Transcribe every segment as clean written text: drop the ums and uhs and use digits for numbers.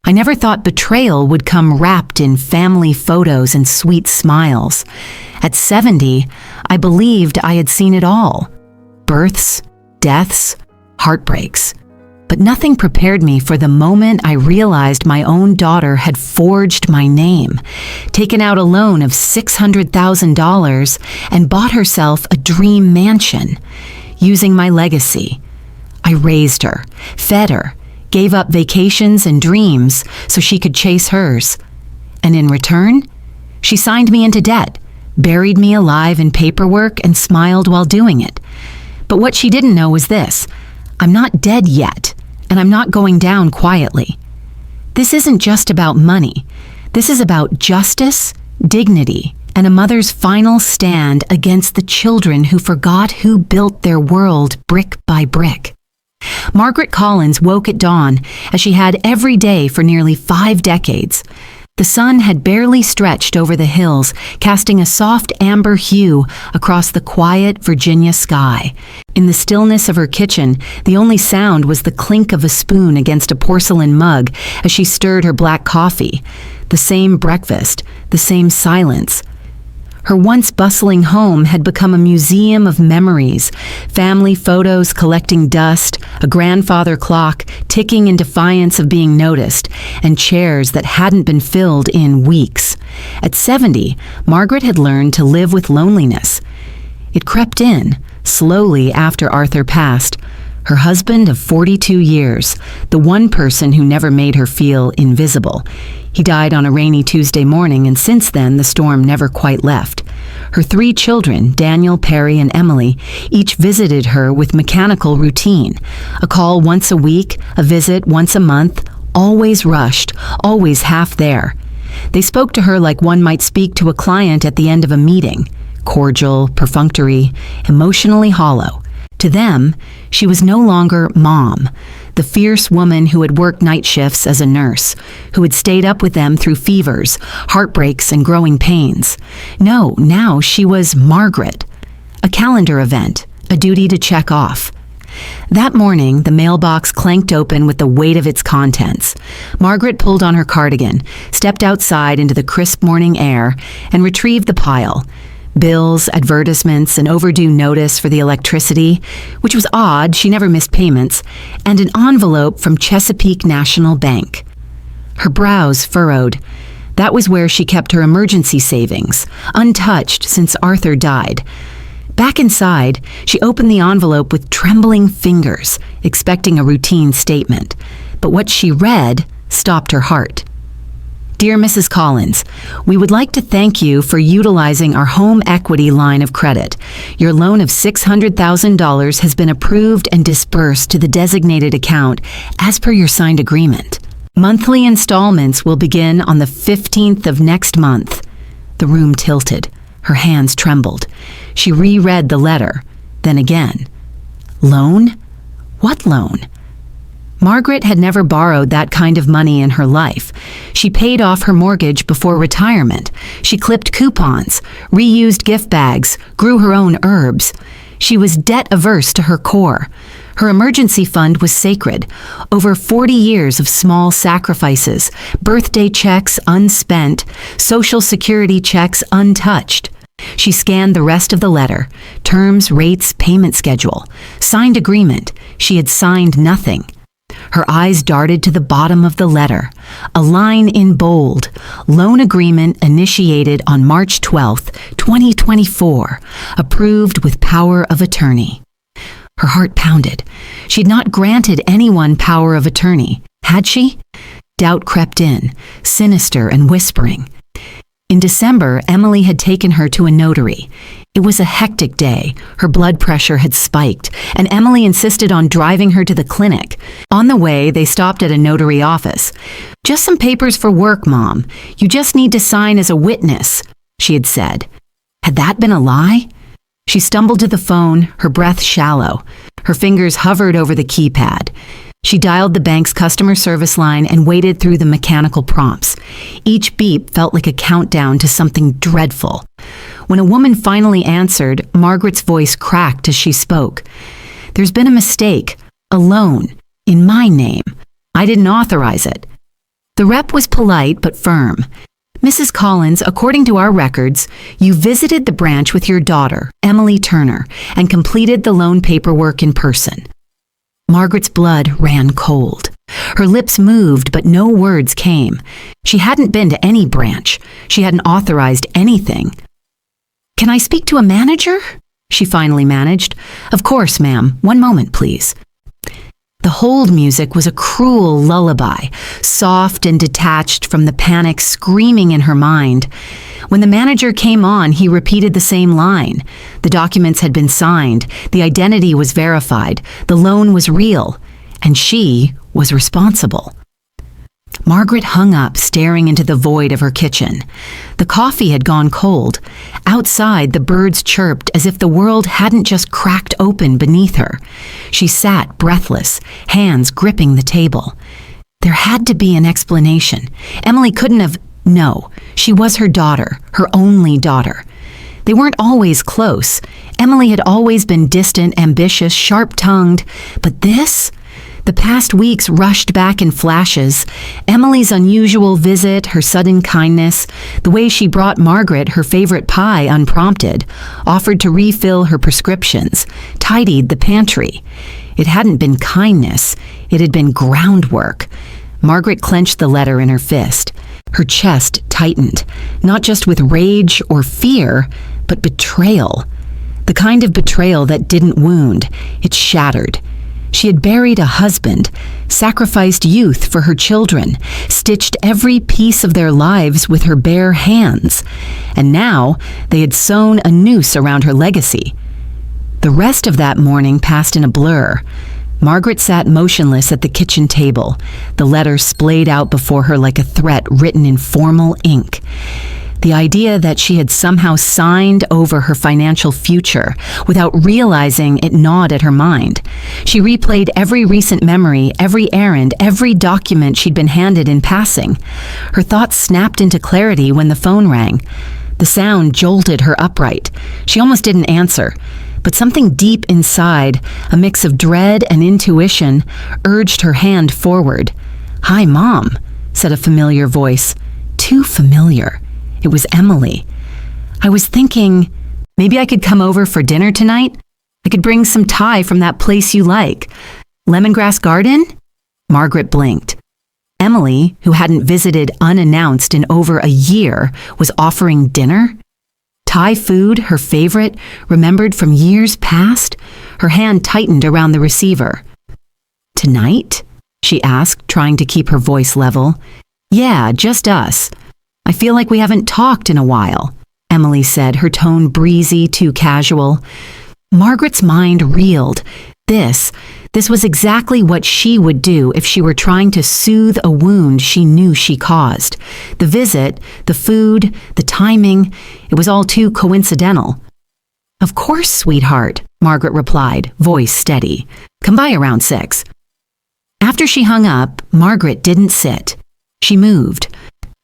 I never thought betrayal would come wrapped in family photos and sweet smiles. At 70, I believed I had seen it all. Births, deaths, heartbreaks. But nothing prepared me for the moment I realized my own daughter had forged my name, taken out a loan of $600,000, and bought herself a dream mansion. Using my legacy, I raised her, fed her, gave up vacations and dreams so she could chase hers. And in return, she signed me into debt, buried me alive in paperwork, and smiled while doing it. But what she didn't know was this: I'm not dead yet, and I'm not going down quietly. This isn't just about money. This is about justice, dignity, and a mother's final stand against the children who forgot who built their world brick by brick. Margaret Collins woke at dawn, as she had every day for nearly 5 decades. The sun had barely stretched over the hills, casting a soft amber hue across the quiet Virginia sky. In the stillness of her kitchen, the only sound was the clink of a spoon against a porcelain mug as she stirred her black coffee. The same breakfast, the same silence. Her once bustling home had become a museum of memories, family photos collecting dust, a grandfather clock ticking in defiance of being noticed, and chairs that hadn't been filled in weeks. At 70, Margaret had learned to live with loneliness. It crept in, slowly after Arthur passed. Her husband of 42 years, the one person who never made her feel invisible. He died on a rainy Tuesday morning, and since then the storm never quite left. Her 3 children, Daniel, Perry, and Emily, each visited her with mechanical routine. A call once a week, a visit once a month, always rushed, always half there. They spoke to her like one might speak to a client at the end of a meeting, cordial, perfunctory, emotionally hollow. To them, she was no longer Mom, the fierce woman who had worked night shifts as a nurse, who had stayed up with them through fevers, heartbreaks, and growing pains. No, now she was Margaret, a calendar event, a duty to check off. That morning, the mailbox clanked open with the weight of its contents. Margaret pulled on her cardigan, stepped outside into the crisp morning air, and retrieved the pile. Bills, advertisements, an overdue notice for the electricity, which was odd, she never missed payments, and an envelope from Chesapeake National Bank. Her brows furrowed. That was where she kept her emergency savings, untouched since Arthur died. Back inside, she opened the envelope with trembling fingers, expecting a routine statement. But what she read stopped her heart. Dear Mrs. Collins, we would like to thank you for utilizing our home equity line of credit. Your loan of $600,000 has been approved and disbursed to the designated account as per your signed agreement. Monthly installments will begin on the 15th of next month. The room tilted. Her hands trembled. She reread the letter, then again. Loan? What loan? Margaret had never borrowed that kind of money in her life. She paid off her mortgage before retirement. She clipped coupons, reused gift bags, grew her own herbs. She was debt-averse to her core. Her emergency fund was sacred. Over 40 years of small sacrifices, birthday checks unspent, Social Security checks untouched. She scanned the rest of the letter, terms, rates, payment schedule. Signed agreement. She had signed nothing. Her eyes darted to the bottom of the letter. A line in bold. Loan agreement initiated on March 12th, 2024. Approved with power of attorney. Her heart pounded. She'd not granted anyone power of attorney. Had she? Doubt crept in, sinister and whispering. In December, Emily had taken her to a notary. It was a hectic day. Her blood pressure had spiked, and Emily insisted on driving her to the clinic. On the way, they stopped at a notary office. Just some papers for work, Mom. You just need to sign as a witness, she had said. Had that been a lie? She stumbled to the phone, her breath shallow. Her fingers hovered over the keypad. She dialed the bank's customer service line and waited through the mechanical prompts. Each beep felt like a countdown to something dreadful. When a woman finally answered, Margaret's voice cracked as she spoke. There's been a mistake. A loan. In my name. I didn't authorize it. The rep was polite but firm. Mrs. Collins, according to our records, you visited the branch with your daughter, Emily Turner, and completed the loan paperwork in person. Margaret's blood ran cold. Her lips moved, but no words came. She hadn't been to any branch. She hadn't authorized anything. Can I speak to a manager? She finally managed. Of course, ma'am. One moment, please. The hold music was a cruel lullaby, soft and detached from the panic screaming in her mind. When the manager came on, he repeated the same line. The documents had been signed, the identity was verified, the loan was real, and she was responsible. Margaret hung up, staring into the void of her kitchen. The coffee had gone cold. Outside, the birds chirped as if the world hadn't just cracked open beneath her. She sat breathless, hands gripping the table. There had to be an explanation. Emily couldn't have... No, she was her daughter, her only daughter. They weren't always close. Emily had always been distant, ambitious, sharp-tongued. But this... The past weeks rushed back in flashes. Emily's unusual visit, her sudden kindness, the way she brought Margaret her favorite pie unprompted, offered to refill her prescriptions, tidied the pantry. It hadn't been kindness, it had been groundwork. Margaret clenched the letter in her fist. Her chest tightened, not just with rage or fear, but betrayal. The kind of betrayal that didn't wound, it shattered. She had buried a husband, sacrificed youth for her children, stitched every piece of their lives with her bare hands, and now they had sewn a noose around her legacy. The rest of that morning passed in a blur. Margaret sat motionless at the kitchen table, the letter splayed out before her like a threat written in formal ink. The idea that she had somehow signed over her financial future without realizing it gnawed at her mind. She replayed every recent memory, every errand, every document she'd been handed in passing. Her thoughts snapped into clarity when the phone rang. The sound jolted her upright. She almost didn't answer, but something deep inside, a mix of dread and intuition, urged her hand forward. "Hi, Mom," said a familiar voice. Too familiar. It was Emily. "I was thinking, maybe I could come over for dinner tonight? I could bring some Thai from that place you like. Lemongrass Garden?" Margaret blinked. Emily, who hadn't visited unannounced in over a year, was offering dinner? Thai food, her favorite, remembered from years past? Her hand tightened around the receiver. "Tonight?" she asked, trying to keep her voice level. "Yeah, just us. I feel like we haven't talked in a while," Emily said, her tone breezy, too casual. Margaret's mind reeled. This was exactly what she would do if she were trying to soothe a wound she knew she caused. The visit, the food, the timing, it was all too coincidental. "Of course, sweetheart," Margaret replied, voice steady. "Come by around 6. After she hung up, Margaret didn't sit. She moved.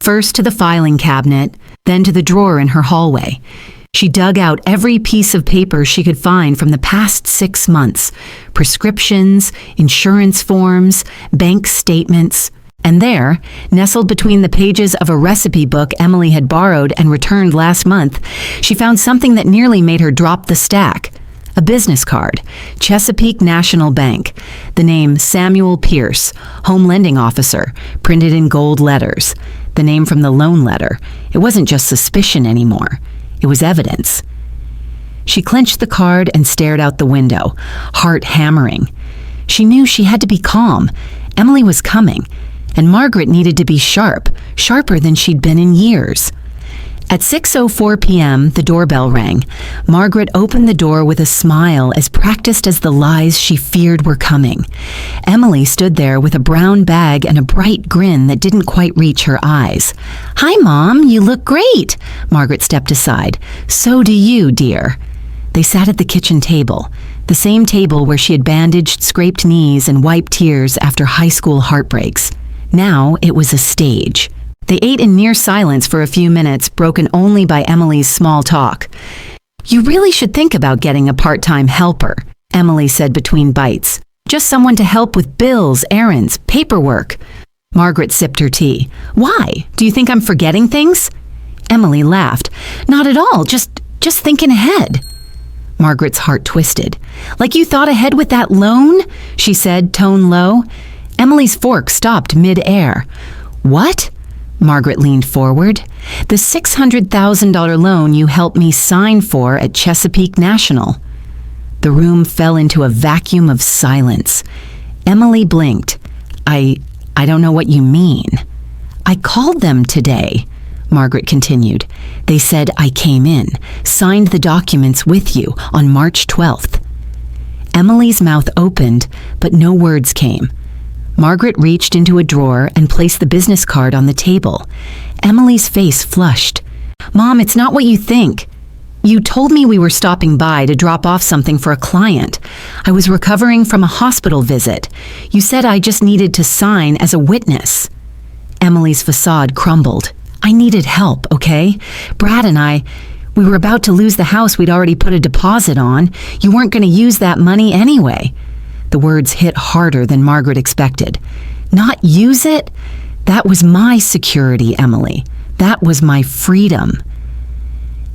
First to the filing cabinet, then to the drawer in her hallway. She dug out every piece of paper she could find from the past 6 months. Prescriptions, insurance forms, bank statements. And there, nestled between the pages of a recipe book Emily had borrowed and returned last month, she found something that nearly made her drop the stack. A business card, Chesapeake National Bank, the name Samuel Pierce, Home Lending Officer, printed in gold letters. The name from the loan letter. It wasn't just suspicion anymore. It was evidence. She clenched the card and stared out the window, heart hammering. She knew she had to be calm. Emily was coming, and Margaret needed to be sharp, sharper than she'd been in years. At 6:04 p.m., the doorbell rang. Margaret opened the door with a smile as practiced as the lies she feared were coming. Emily stood there with a brown bag and a bright grin that didn't quite reach her eyes. "Hi, Mom, you look great." Margaret stepped aside. "So do you, dear." They sat at the kitchen table, the same table where she had bandaged scraped knees and wiped tears after high school heartbreaks. Now it was a stage. They ate in near silence for a few minutes, broken only by Emily's small talk. "You really should think about getting a part-time helper," Emily said between bites. "Just someone to help with bills, errands, paperwork." Margaret sipped her tea. Why? Do you think I'm forgetting things? Emily laughed. Not at all, just thinking ahead. Margaret's heart twisted. Like you thought ahead with that loan? She said, tone low. Emily's fork stopped mid-air. What? Margaret leaned forward. The $600,000 loan you helped me sign for at Chesapeake National. The room fell into a vacuum of silence. Emily blinked. I don't know what you mean. I called them today, Margaret continued. They said I came in, signed the documents with you on March 12th. Emily's mouth opened, but no words came. Margaret reached into a drawer and placed the business card on the table. Emily's face flushed. Mom, it's not what you think. You told me we were stopping by to drop off something for a client. I was recovering from a hospital visit. You said I just needed to sign as a witness. Emily's facade crumbled. I needed help, okay? Brad and we were about to lose the house we'd already put a deposit on. You weren't going to use that money anyway. The words hit harder than Margaret expected. Not use it? That was my security, Emily. That was my freedom.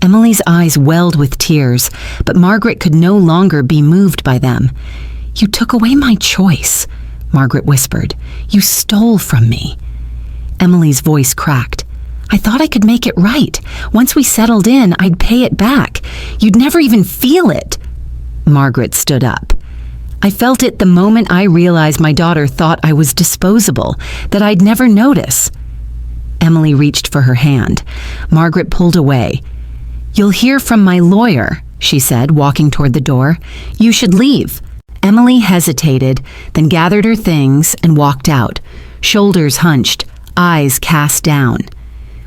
Emily's eyes welled with tears, but Margaret could no longer be moved by them. You took away my choice, Margaret whispered. You stole from me. Emily's voice cracked. I thought I could make it right. Once we settled in, I'd pay it back. You'd never even feel it. Margaret stood up. I felt it the moment I realized my daughter thought I was disposable, that I'd never notice. Emily reached for her hand. Margaret pulled away. You'll hear from my lawyer, she said, walking toward the door. You should leave. Emily hesitated, then gathered her things and walked out, shoulders hunched, eyes cast down.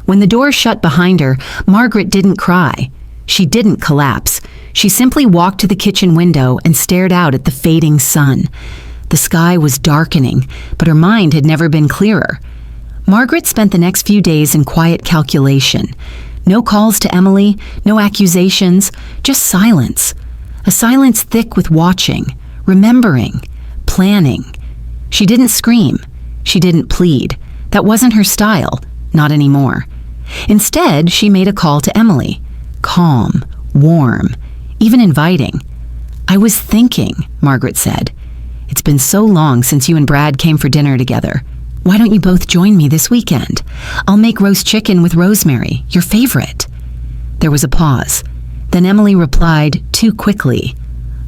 When the door shut behind her, Margaret didn't cry. She didn't collapse. She simply walked to the kitchen window and stared out at the fading sun. The sky was darkening, but her mind had never been clearer. Margaret spent the next few days in quiet calculation. No calls to Emily, no accusations, just silence. A silence thick with watching, remembering, planning. She didn't scream. She didn't plead. That wasn't her style, not anymore. Instead, she made a call to Emily. Calm, warm, even inviting. I was thinking, Margaret said. It's been so long since you and Brad came for dinner together. Why don't you both join me this weekend? I'll make roast chicken with rosemary, your favorite. There was a pause. Then Emily replied too quickly.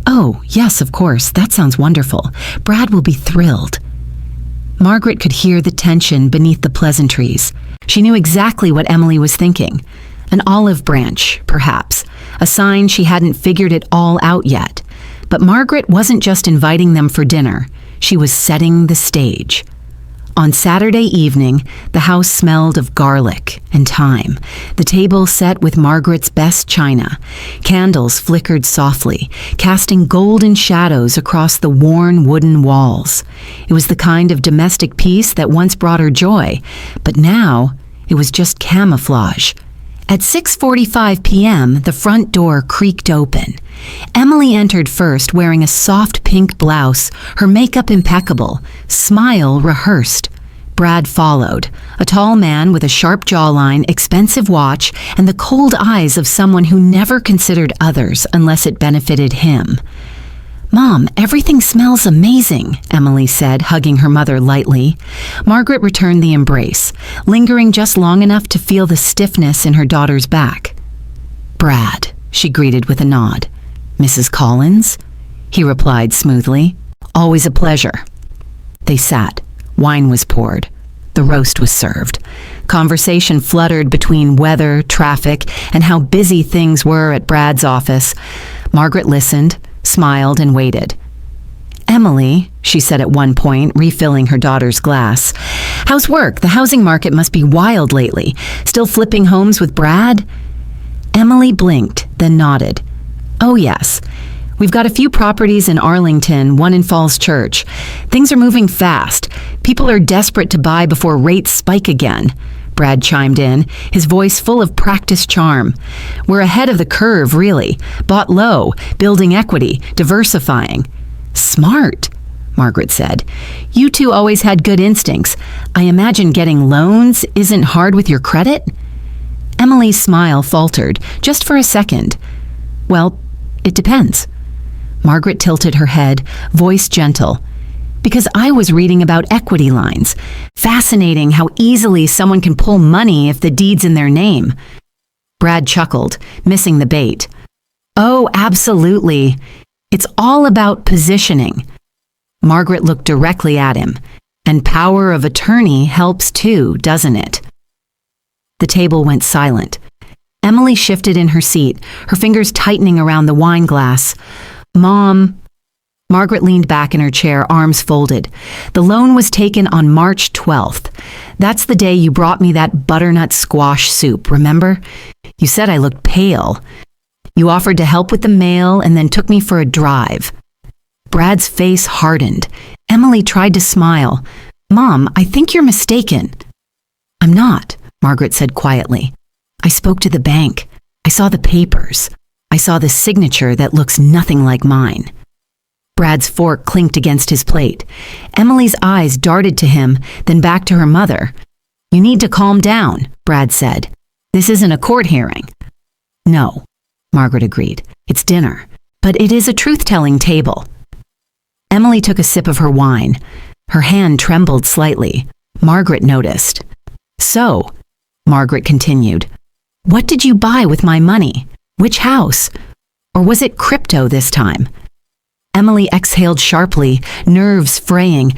Oh, yes, of course. That sounds wonderful. Brad will be thrilled. Margaret could hear the tension beneath the pleasantries. She knew exactly what Emily was thinking. An olive branch, perhaps. A sign she hadn't figured it all out yet. But Margaret wasn't just inviting them for dinner. She was setting the stage. On Saturday evening, the house smelled of garlic and thyme. The table set with Margaret's best china. Candles flickered softly, casting golden shadows across the worn wooden walls. It was the kind of domestic peace that once brought her joy, but now it was just camouflage. At 6:45 p.m., the front door creaked open. Emily entered first, wearing a soft pink blouse, her makeup impeccable, smile rehearsed. Brad followed, a tall man with a sharp jawline, expensive watch, and the cold eyes of someone who never considered others unless it benefited him. Mom, everything smells amazing, Emily said, hugging her mother lightly. Margaret returned the embrace, lingering just long enough to feel the stiffness in her daughter's back. Brad, she greeted with a nod. Mrs. Collins? He replied smoothly. Always a pleasure. They sat. Wine was poured. The roast was served. Conversation fluttered between weather, traffic, and how busy things were at Brad's office. Margaret listened, smiled, and waited. Emily, she said at one point, refilling her daughter's glass. How's work? The housing market must be wild lately. Still flipping homes with Brad? Emily blinked, then nodded. Oh, yes. We've got a few properties in Arlington, one in Falls Church. Things are moving fast. People are desperate to buy before rates spike again. Brad chimed in, his voice full of practiced charm. We're ahead of the curve, really. Bought low, building equity, diversifying. Smart. Margaret said. "You two always had good instincts. I imagine getting loans isn't hard with your credit?" Emily's smile faltered, just for a second. "Well, it depends." Margaret tilted her head, voice gentle. "Because I was reading about equity lines. Fascinating how easily someone can pull money if the deed's in their name." Brad chuckled, missing the bait. "Oh, absolutely. It's all about positioning." Margaret looked directly at him. "And power of attorney helps too, doesn't it?" The table went silent. Emily shifted in her seat, her fingers tightening around the wine glass. "Mom..." Margaret leaned back in her chair, arms folded. "The loan was taken on March 12th. That's the day you brought me that butternut squash soup, remember? You said I looked pale. You offered to help with the mail and then took me for a drive." Brad's face hardened. Emily tried to smile. "Mom, I think you're mistaken." "I'm not," Margaret said quietly. "I spoke to the bank. I saw the papers. I saw the signature that looks nothing like mine." Brad's fork clinked against his plate. Emily's eyes darted to him, then back to her mother. "You need to calm down," Brad said. "This isn't a court hearing." "No," Margaret agreed. "It's dinner, but it is a truth-telling table." Emily took a sip of her wine. Her hand trembled slightly. Margaret noticed. "So," Margaret continued, "what did you buy with my money? Which house? Or was it crypto this time?" Emily exhaled sharply, nerves fraying.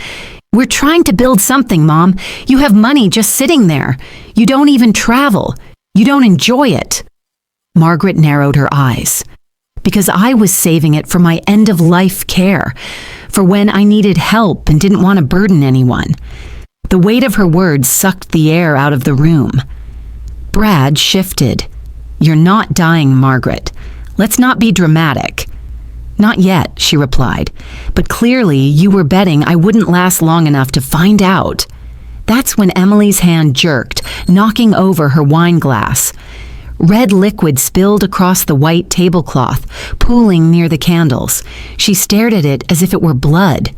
"We're trying to build something, Mom. You have money just sitting there. You don't even travel. You don't enjoy it." Margaret narrowed her eyes. "Because I was saving it for my end-of-life care, for when I needed help and didn't want to burden anyone." The weight of her words sucked the air out of the room. Brad shifted. "You're not dying, Margaret. Let's not be dramatic." "Not yet," she replied, "but clearly you were betting I wouldn't last long enough to find out." That's when Emily's hand jerked, knocking over her wine glass. Red liquid spilled across the white tablecloth, pooling near the candles. She stared at it as if it were blood.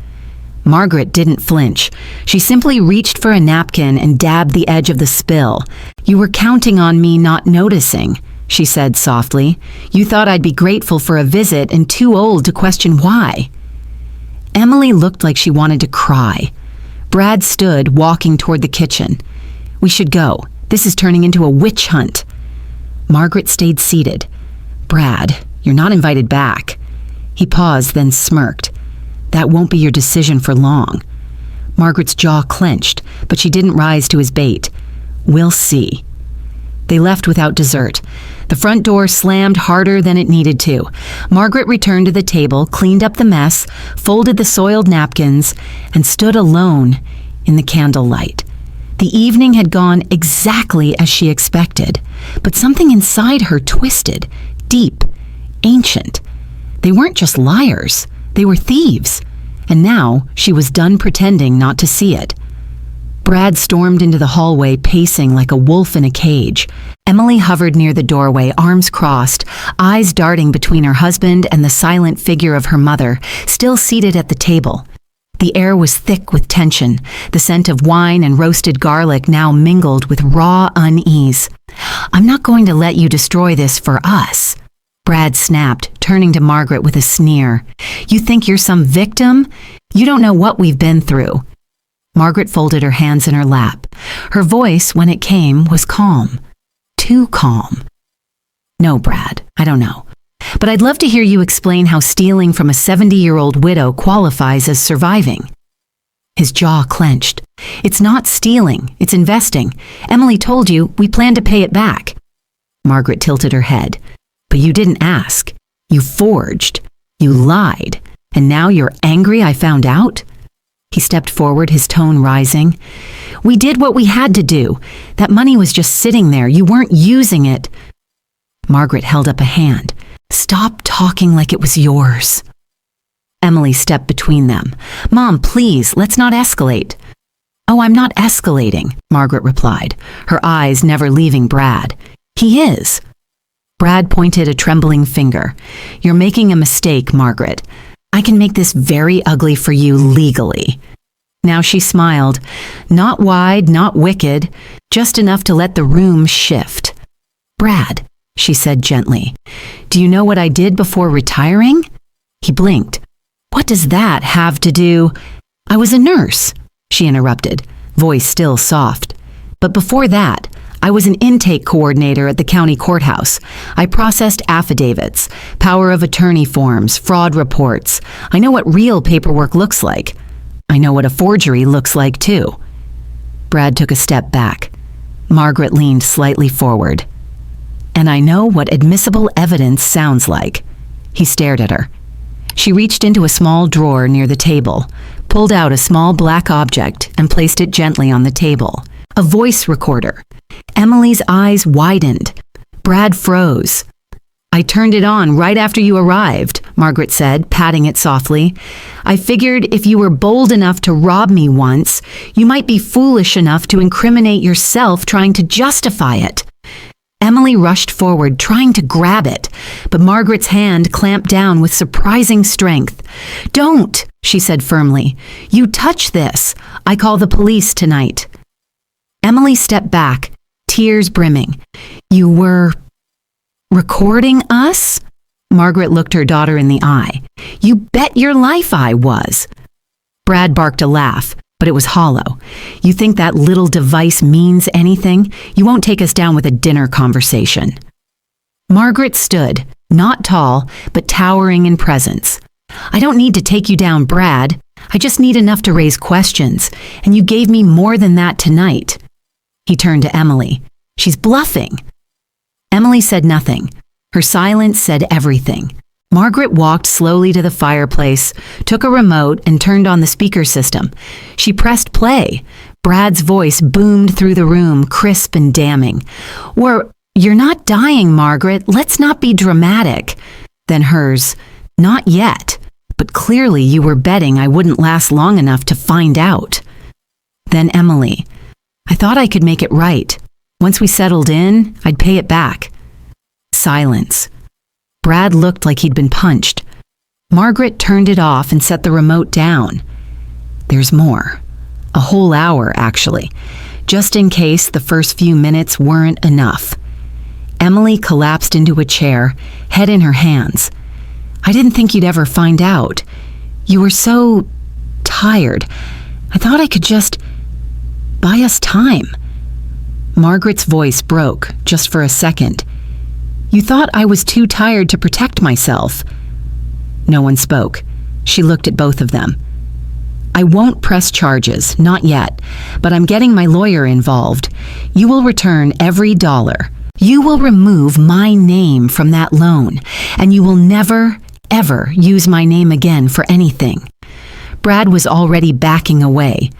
Margaret didn't flinch. She simply reached for a napkin and dabbed the edge of the spill. "You were counting on me not noticing," she said softly. "You thought I'd be grateful for a visit and too old to question why." Emily looked like she wanted to cry. Brad stood, walking toward the kitchen. "We should go. This is turning into a witch hunt." Margaret stayed seated. "Brad, you're not invited back." He paused, then smirked. "That won't be your decision for long." Margaret's jaw clenched, but she didn't rise to his bait. "We'll see." They left without dessert. The front door slammed harder than it needed to. Margaret returned to the table, cleaned up the mess, folded the soiled napkins, and stood alone in the candlelight. The evening had gone exactly as she expected, but something inside her twisted, deep, ancient. They weren't just liars, they were thieves, and now she was done pretending not to see it. Brad stormed into the hallway, pacing like a wolf in a cage. Emily hovered near the doorway, arms crossed, eyes darting between her husband and the silent figure of her mother, still seated at the table. The air was thick with tension, the scent of wine and roasted garlic now mingled with raw unease. "I'm not going to let you destroy this for us," Brad snapped, turning to Margaret with a sneer. "You think you're some victim? You don't know what we've been through." Margaret folded her hands in her lap. Her voice, when it came, was calm. Too calm. "No, Brad, I don't know. But I'd love to hear you explain how stealing from a 70-year-old widow qualifies as surviving." His jaw clenched. "It's not stealing, it's investing. Emily told you we plan to pay it back." Margaret tilted her head. "But you didn't ask. You forged. You lied. And now you're angry I found out?" He stepped forward, his tone rising. "We did what we had to do. That money was just sitting there. You weren't using it." Margaret held up a hand. "Stop talking like it was yours." Emily stepped between them. "Mom, please, let's not escalate." "Oh, I'm not escalating," Margaret replied, her eyes never leaving Brad. "He is." Brad pointed a trembling finger. "You're making a mistake, Margaret. I can make this very ugly for you legally." Now she smiled, not wide, not wicked, just enough to let the room shift. "Brad," she said gently, "do you know what I did before retiring?" He blinked. "What does that have to do—" "I was a nurse," she interrupted, voice still soft. "But before that, I was an intake coordinator at the county courthouse. I processed affidavits, power of attorney forms, fraud reports. I know what real paperwork looks like. I know what a forgery looks like, too." Brad took a step back. Margaret leaned slightly forward. "And I know what admissible evidence sounds like." He stared at her. She reached into a small drawer near the table, pulled out a small black object, and placed it gently on the table. A voice recorder. Emily's eyes widened. Brad froze. "I turned it on right after you arrived," Margaret said, patting it softly. "I figured if you were bold enough to rob me once, you might be foolish enough to incriminate yourself trying to justify it." Emily rushed forward, trying to grab it, but Margaret's hand clamped down with surprising strength. "Don't," she said firmly. "You touch this. I call the police tonight." Emily stepped back, tears brimming. "You were recording us?" Margaret looked her daughter in the eye. "You bet your life I was." Brad barked a laugh, but it was hollow. "You think that little device means anything? You won't take us down with a dinner conversation." Margaret stood, not tall, but towering in presence. "I don't need to take you down, Brad. I just need enough to raise questions, and you gave me more than that tonight." He turned to Emily. "She's bluffing." Emily said nothing. Her silence said everything. Margaret walked slowly to the fireplace, took a remote, and turned on the speaker system. She pressed play. Brad's voice boomed through the room, crisp and damning. "You're not dying, Margaret. Let's not be dramatic." Then hers, "Not yet, but clearly you were betting I wouldn't last long enough to find out." Then Emily, "I thought I could make it right. Once we settled in, I'd pay it back." Silence. Brad looked like he'd been punched. Margaret turned it off and set the remote down. "There's more. A whole hour, actually, just in case the first few minutes weren't enough." Emily collapsed into a chair, head in her hands. "I didn't think you'd ever find out. You were so tired. I thought I could just buy us time." Margaret's voice broke just for a second. "You thought I was too tired to protect myself." No one spoke. She looked at both of them. "I won't press charges, not yet, but I'm getting my lawyer involved. You will return every dollar. You will remove my name from that loan, and you will never, ever use my name again for anything." Brad was already backing away.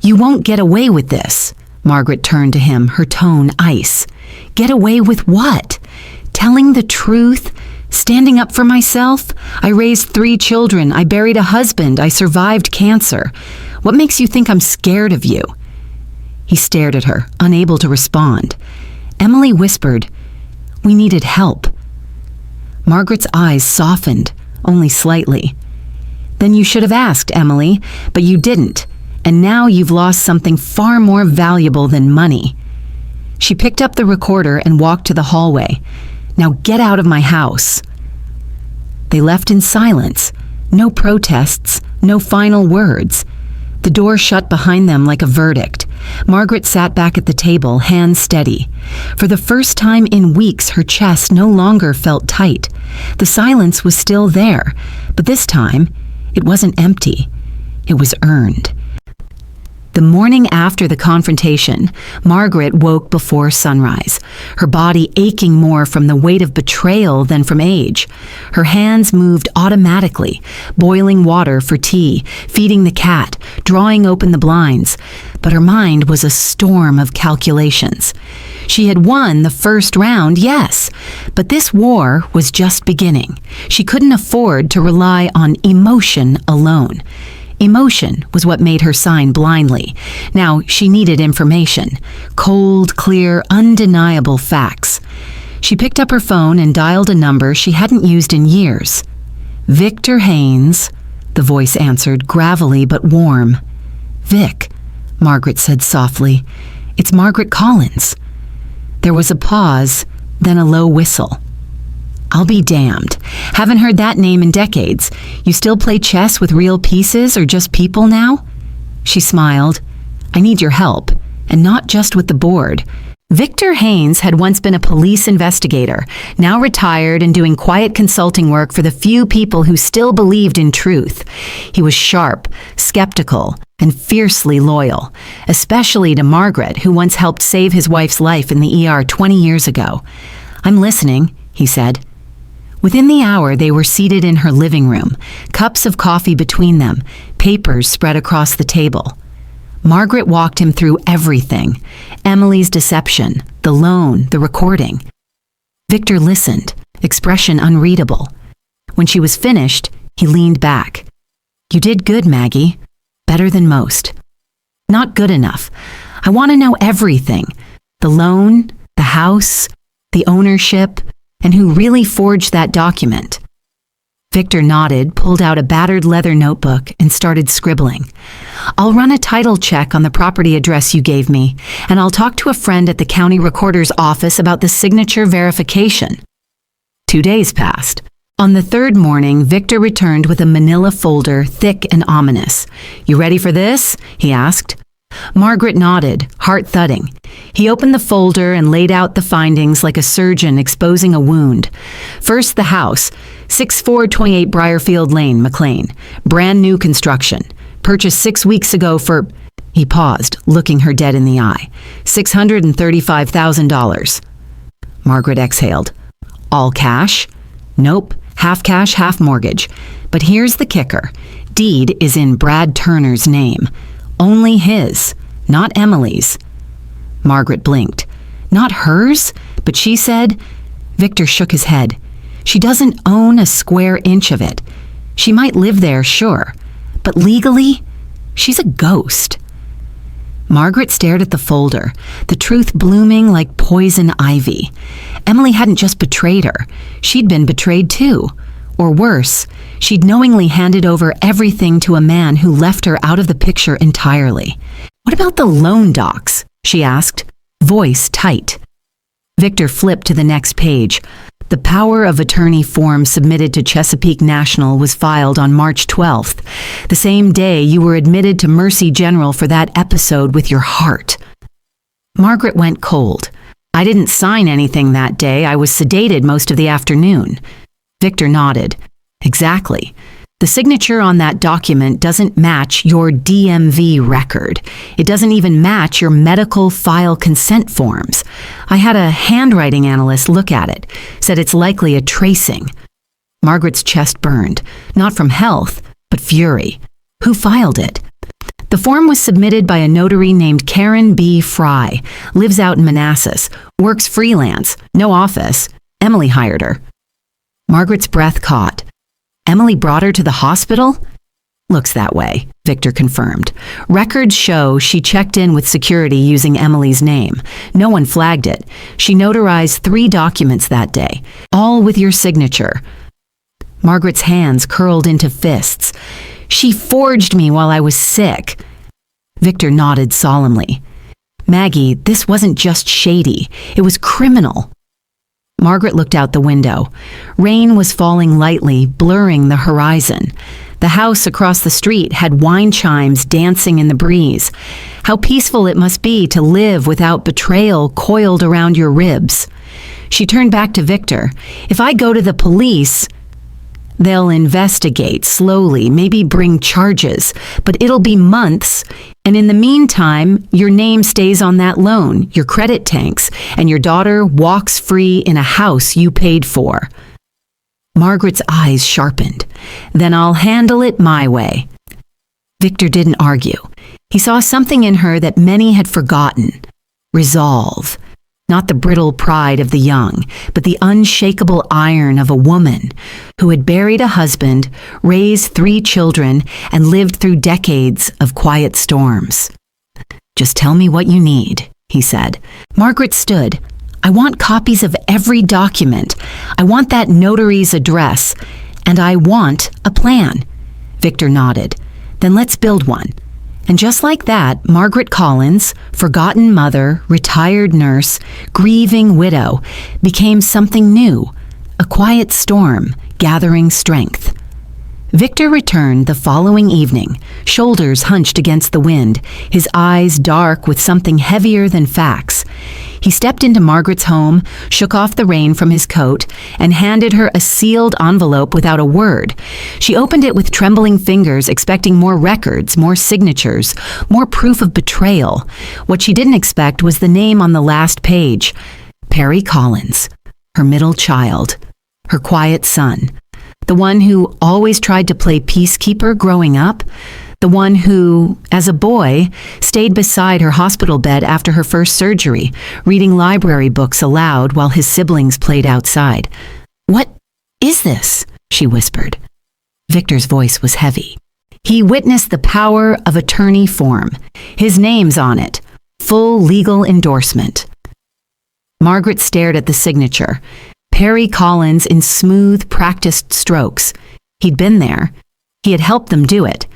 "You won't get away with this." Margaret turned to him, her tone ice. "Get away with what? Telling the truth? Standing up for myself? I raised 3 children. I buried a husband. I survived cancer. What makes you think I'm scared of you?" He stared at her, unable to respond. Emily whispered, "We needed help." Margaret's eyes softened, only slightly. "Then you should have asked, Emily, but you didn't. And now you've lost something far more valuable than money." She picked up the recorder and walked to the hallway. "Now get out of my house." They left in silence. No protests, no final words. The door shut behind them like a verdict. Margaret sat back at the table, hands steady. For the first time in weeks, her chest no longer felt tight. The silence was still there, but this time, it wasn't empty. It was earned. The morning after the confrontation, Margaret woke before sunrise, her body aching more from the weight of betrayal than from age. Her hands moved automatically, boiling water for tea, feeding the cat, drawing open the blinds, but her mind was a storm of calculations. She had won the first round, yes, but this war was just beginning. She couldn't afford to rely on emotion alone. Emotion was what made her sign blindly. Now she needed information. Cold, clear, undeniable facts. She picked up her phone and dialed a number she hadn't used in years. Victor Haynes, the voice answered, gravelly but warm. "Vic," Margaret said softly. "It's Margaret Collins." There was a pause, then a low whistle. "I'll be damned. Haven't heard that name in decades. You still play chess with real pieces or just people now?" She smiled. "I need your help, and not just with the board." Victor Haynes had once been a police investigator, now retired and doing quiet consulting work for the few people who still believed in truth. He was sharp, skeptical, and fiercely loyal, especially to Margaret, who once helped save his wife's life in the ER 20 years ago. "I'm listening," he said. Within the hour, they were seated in her living room, cups of coffee between them, papers spread across the table. Margaret walked him through everything: Emily's deception, the loan, the recording. Victor listened, expression unreadable. When she was finished, he leaned back. "You did good, Maggie. Better than most." "Not good enough. I want to know everything. The loan, the house, the ownership, and who really forged that document." Victor nodded, pulled out a battered leather notebook, and started scribbling. "I'll run a title check on the property address you gave me, and I'll talk to a friend at the county recorder's office about the signature verification." 2 days passed. On the third morning, Victor returned with a manila folder, thick and ominous. "You ready for this?" he asked. Margaret nodded, heart thudding. He opened the folder and laid out the findings like a surgeon exposing a wound. First, the house, 6428 Briarfield Lane, McLean. Brand new construction. Purchased 6 weeks ago for... He paused, looking her dead in the eye. $635,000. Margaret exhaled. "All cash?" "Nope. Half cash, half mortgage. But here's the kicker. Deed is in Brad Turner's name. Only his, not Emily's." Margaret blinked. "Not hers?" But she said... Victor shook his head. "She doesn't own a square inch of it. She might live there, sure. But legally, she's a ghost." Margaret stared at the folder, the truth blooming like poison ivy. Emily hadn't just betrayed her. She'd been betrayed too. Or worse, she'd knowingly handed over everything to a man who left her out of the picture entirely. "What about the loan docs?" she asked, voice tight. Victor flipped to the next page. The power of attorney form submitted to Chesapeake National was filed on March 12th, the same day you were admitted to Mercy General for that episode with your heart. Margaret went cold. "I didn't sign anything that day. I was sedated most of the afternoon." Victor nodded. "Exactly. The signature on that document doesn't match your DMV record. It doesn't even match your medical file consent forms. I had a handwriting analyst look at it, said it's likely a tracing." Margaret's chest burned, not from health, but fury. "Who filed it?" "The form was submitted by a notary named Karen B. Fry, lives out in Manassas, works freelance, no office. Emily hired her." Margaret's breath caught. "Emily brought her to the hospital?" "Looks that way," Victor confirmed. "Records show she checked in with security using Emily's name. No one flagged it. She notarized 3 documents that day, all with your signature." Margaret's hands curled into fists. "She forged me while I was sick." Victor nodded solemnly. "Maggie, this wasn't just shady. It was criminal." Margaret looked out the window. Rain was falling lightly, blurring the horizon. The house across the street had wine chimes dancing in the breeze. How peaceful it must be to live without betrayal coiled around your ribs. She turned back to Victor. "If I go to the police, they'll investigate slowly, maybe bring charges, but it'll be months. And in the meantime, your name stays on that loan, your credit tanks, and your daughter walks free in a house you paid for." Margaret's eyes sharpened. "Then I'll handle it my way." Victor didn't argue. He saw something in her that many had forgotten. Resolve. Not the brittle pride of the young, but the unshakable iron of a woman who had buried a husband, raised 3 children, and lived through decades of quiet storms. "Just tell me what you need," he said. Margaret stood. "I want copies of every document. I want that notary's address. And I want a plan. Victor nodded. Then let's build one. And just like that, Margaret Collins, forgotten mother, retired nurse, grieving widow, became something new, a quiet storm gathering strength. Victor returned the following evening, shoulders hunched against the wind, his eyes dark with something heavier than facts. He stepped into Margaret's home, shook off the rain from his coat, and handed her a sealed envelope without a word. She opened it with trembling fingers, expecting more records, more signatures, more proof of betrayal. What she didn't expect was the name on the last page: Perry Collins, her middle child, her quiet son. The one who always tried to play peacekeeper growing up. The one who, as a boy, stayed beside her hospital bed after her first surgery, reading library books aloud while his siblings played outside. "What is this?" she whispered. Victor's voice was heavy. He witnessed the power of attorney form. His name's on it. Full legal endorsement. Margaret stared at the signature. Perry Collins in smooth, practiced strokes. He'd been there. He had helped them do it.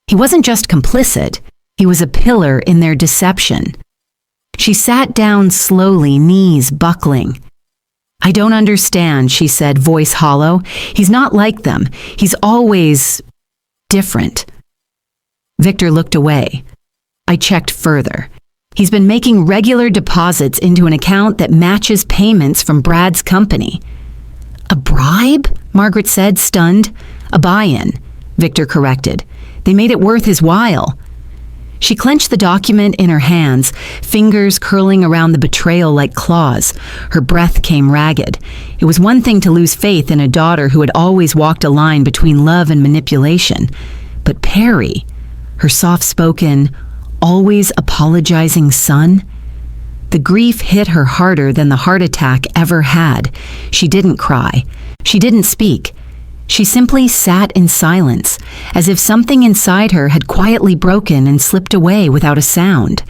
He wasn't just complicit, he was a pillar in their deception. She sat down slowly, knees buckling. "I don't understand," she said, voice hollow. "He's not like them. He's always different." Victor looked away. I checked further. He's been making regular deposits into an account that matches payments from Brad's company. "A bribe?" Margaret said, stunned. "A buy-in," Victor corrected. "They made it worth his while." She clenched the document in her hands, fingers curling around the betrayal like claws. Her breath came ragged. It was one thing to lose faith in a daughter who had always walked a line between love and manipulation. But Perry, her soft-spoken, always apologizing son? The grief hit her harder than the heart attack ever had. She didn't cry. She didn't speak. She simply sat in silence, as if something inside her had quietly broken and slipped away without a sound.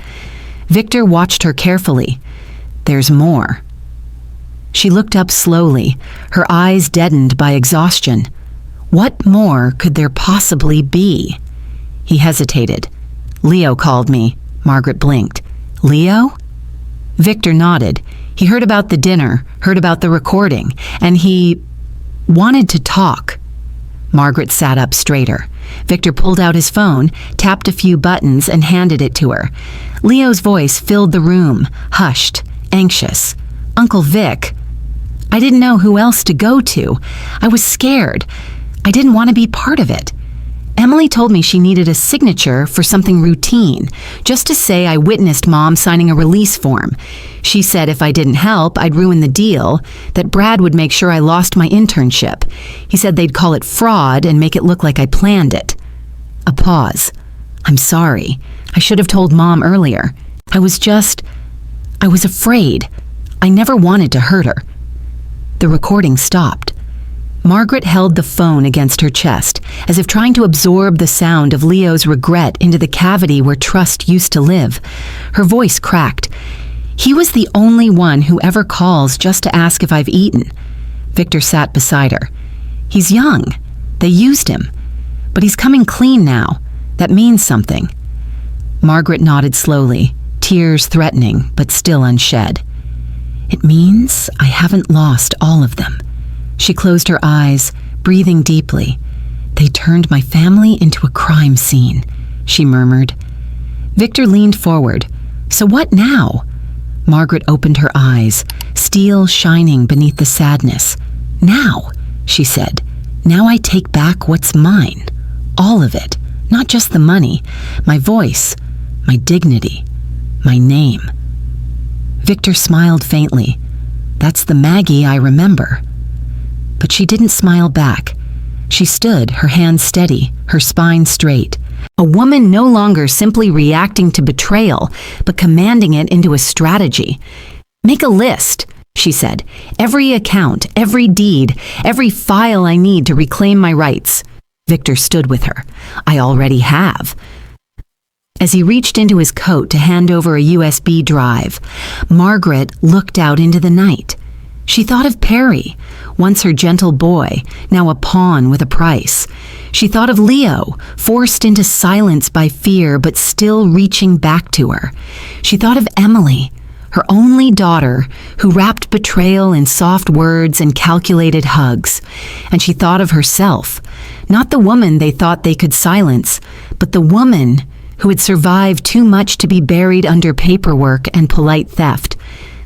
Victor watched her carefully. "There's more." She looked up slowly, her eyes deadened by exhaustion. What more could there possibly be? He hesitated. "Leo called me," Margaret blinked. "Leo?" Victor nodded. He heard about the dinner, heard about the recording, and he wanted to talk. Margaret sat up straighter. Victor pulled out his phone, tapped a few buttons, and handed it to her. Leo's voice filled the room, hushed, anxious. "Uncle Vic." I didn't know who else to go to. I was scared. I didn't want to be part of it. Emily told me she needed a signature for something routine, just to say I witnessed Mom signing a release form. She said if I didn't help, I'd ruin the deal, that Brad would make sure I lost my internship. He said they'd call it fraud and make it look like I planned it. A pause. "I'm sorry. I should have told Mom earlier. I was afraid. I never wanted to hurt her." The recording stopped. Margaret held the phone against her chest, as if trying to absorb the sound of Leo's regret into the cavity where trust used to live. Her voice cracked. "He was the only one who ever calls just to ask if I've eaten." Victor sat beside her. "He's young. They used him. But he's coming clean now. That means something." Margaret nodded slowly, tears threatening, but still unshed. "It means I haven't lost all of them." She closed her eyes, breathing deeply. "They turned my family into a crime scene," she murmured. Victor leaned forward. "So what now?" Margaret opened her eyes, steel shining beneath the sadness. "Now," she said, "now I take back what's mine. All of it. Not just the money. My voice, my dignity, my name." Victor smiled faintly. "That's the Maggie I remember." But she didn't smile back. She stood, her hands steady, her spine straight. A woman no longer simply reacting to betrayal, but commanding it into a strategy. "Make a list," she said. "Every account, every deed, every file I need to reclaim my rights." Victor stood with her. "I already have." As he reached into his coat to hand over a USB drive, Margaret looked out into the night. She thought of Perry, once her gentle boy, now a pawn with a price. She thought of Leo, forced into silence by fear but still reaching back to her. She thought of Emily, her only daughter, who wrapped betrayal in soft words and calculated hugs. And she thought of herself, not the woman they thought they could silence, but the woman who had survived too much to be buried under paperwork and polite theft.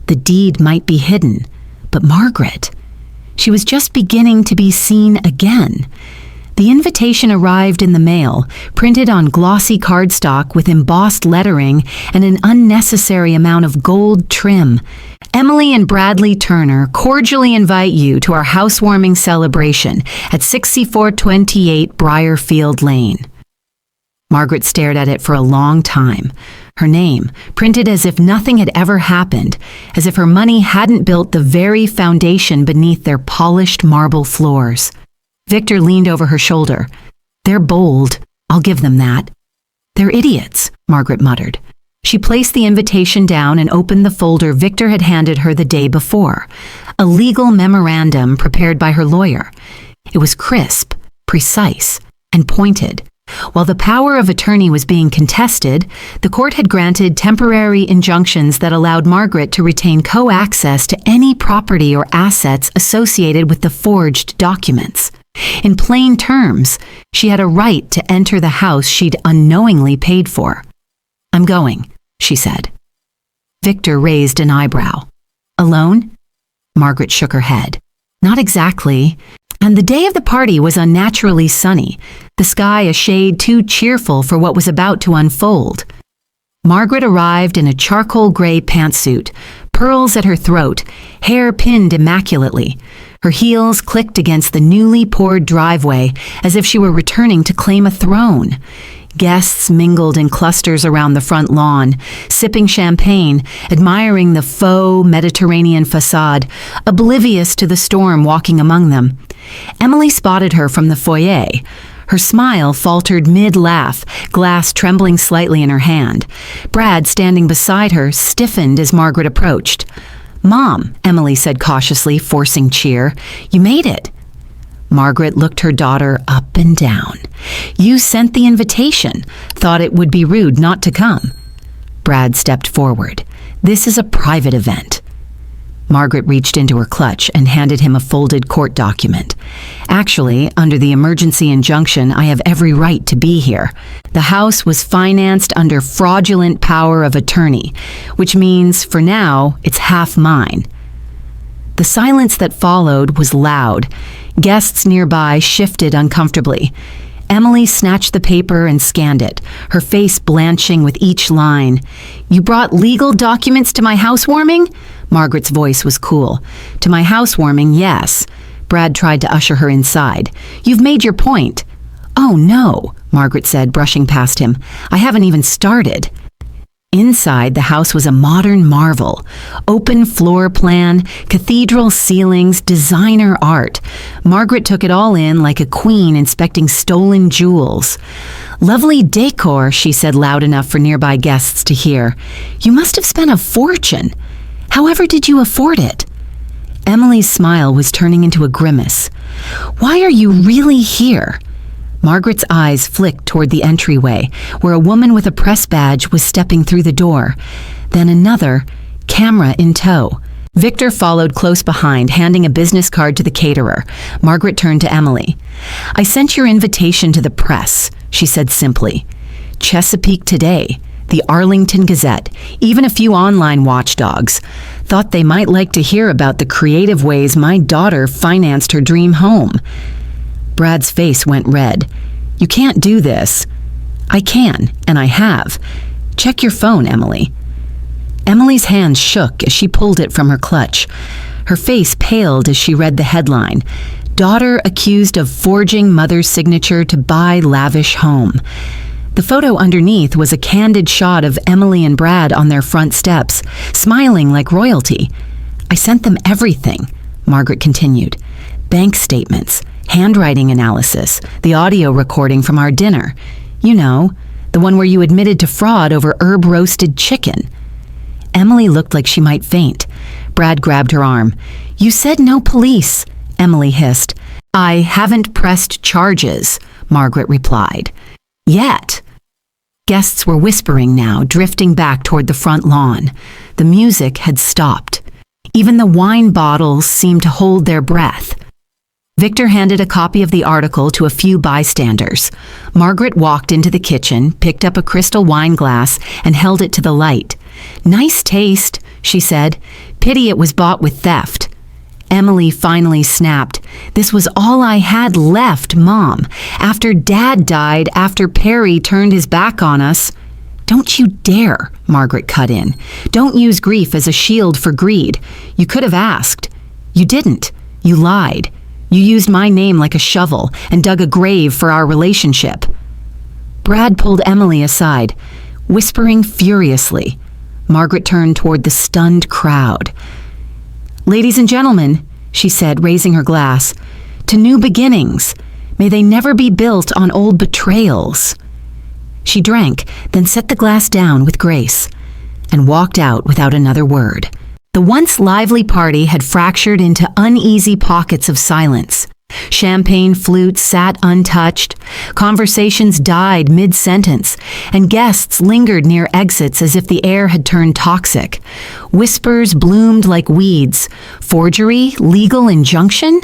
The deed might be hidden, but Margaret, she was just beginning to be seen again. The invitation arrived in the mail, printed on glossy cardstock with embossed lettering and an unnecessary amount of gold trim. Emily and Bradley Turner cordially invite you to our housewarming celebration at 6428 Briarfield Lane. Margaret stared at it for a long time. Her name, printed as if nothing had ever happened, as if her money hadn't built the very foundation beneath their polished marble floors. Victor leaned over her shoulder. They're bold, I'll give them that. They're idiots, Margaret muttered. She placed the invitation down and opened the folder Victor had handed her the day before, a legal memorandum prepared by her lawyer. It was crisp, precise, and pointed. While the power of attorney was being contested, the court had granted temporary injunctions that allowed Margaret to retain co-access to any property or assets associated with the forged documents. In plain terms, she had a right to enter the house she'd unknowingly paid for. "I'm going," she said. Victor raised an eyebrow. "Alone?" Margaret shook her head. "Not exactly." And the day of the party was unnaturally sunny, the sky a shade too cheerful for what was about to unfold. Margaret arrived in a charcoal gray pantsuit, pearls at her throat, hair pinned immaculately. Her heels clicked against the newly poured driveway as if she were returning to claim a throne. Guests mingled in clusters around the front lawn, sipping champagne, admiring the faux Mediterranean facade, oblivious to the storm walking among them. Emily spotted her from the foyer. Her smile faltered mid-laugh, glass trembling slightly in her hand. Brad, standing beside her, stiffened as Margaret approached. "Mom," Emily said cautiously, forcing cheer, "you made it." Margaret looked her daughter up and down. "You sent the invitation. Thought it would be rude not to come." Brad stepped forward. "This is a private event." Margaret reached into her clutch and handed him a folded court document. "Actually, under the emergency injunction, I have every right to be here. The house was financed under fraudulent power of attorney, which means, for now, it's half mine." The silence that followed was loud. Guests nearby shifted uncomfortably. Emily snatched the paper and scanned it, her face blanching with each line. "You brought legal documents to my housewarming?" Margaret's voice was cool. "To my housewarming, yes." Brad tried to usher her inside. "You've made your point." "Oh, no," Margaret said, brushing past him. "I haven't even started." Inside, the house was a modern marvel. Open floor plan, cathedral ceilings, designer art. Margaret took it all in like a queen inspecting stolen jewels. "Lovely decor," she said loud enough for nearby guests to hear. "You must have spent a fortune. However did you afford it?" Emily's smile was turning into a grimace. "Why are you really here?" Margaret's eyes flicked toward the entryway, where a woman with a press badge was stepping through the door. Then another, camera in tow. Victor followed close behind, handing a business card to the caterer. Margaret turned to Emily. "I sent your invitation to the press," she said simply. "Chesapeake Today, the Arlington Gazette, even a few online watchdogs. Thought they might like to hear about the creative ways my daughter financed her dream home." Brad's face went red. "You can't do this." "I can, and I have. Check your phone, Emily." Emily's hands shook as she pulled it from her clutch. Her face paled as she read the headline, "Daughter accused of forging mother's signature to buy lavish home." The photo underneath was a candid shot of Emily and Brad on their front steps, smiling like royalty. "I sent them everything," Margaret continued. "Bank statements, handwriting analysis, the audio recording from our dinner. You know, the one where you admitted to fraud over herb-roasted chicken." Emily looked like she might faint. Brad grabbed her arm. "You said no police," Emily hissed. "I haven't pressed charges," Margaret replied. "Yet." Guests were whispering now, drifting back toward the front lawn. The music had stopped. Even the wine bottles seemed to hold their breath. Victor handed a copy of the article to a few bystanders. Margaret walked into the kitchen, picked up a crystal wine glass, and held it to the light. "Nice taste," she said. "Pity it was bought with theft." Emily finally snapped. "This was all I had left, Mom. After Dad died, after Perry turned his back on us." "Don't you dare," Margaret cut in. "Don't use grief as a shield for greed. You could have asked. You didn't. You lied. You used my name like a shovel and dug a grave for our relationship." Brad pulled Emily aside, whispering furiously. Margaret turned toward the stunned crowd. "Ladies and gentlemen," she said, raising her glass, "to new beginnings. May they never be built on old betrayals." She drank, then set the glass down with grace, and walked out without another word. The once lively party had fractured into uneasy pockets of silence. Champagne flutes sat untouched, conversations died mid-sentence, and guests lingered near exits as if the air had turned toxic. Whispers bloomed like weeds. Forgery? Legal injunction?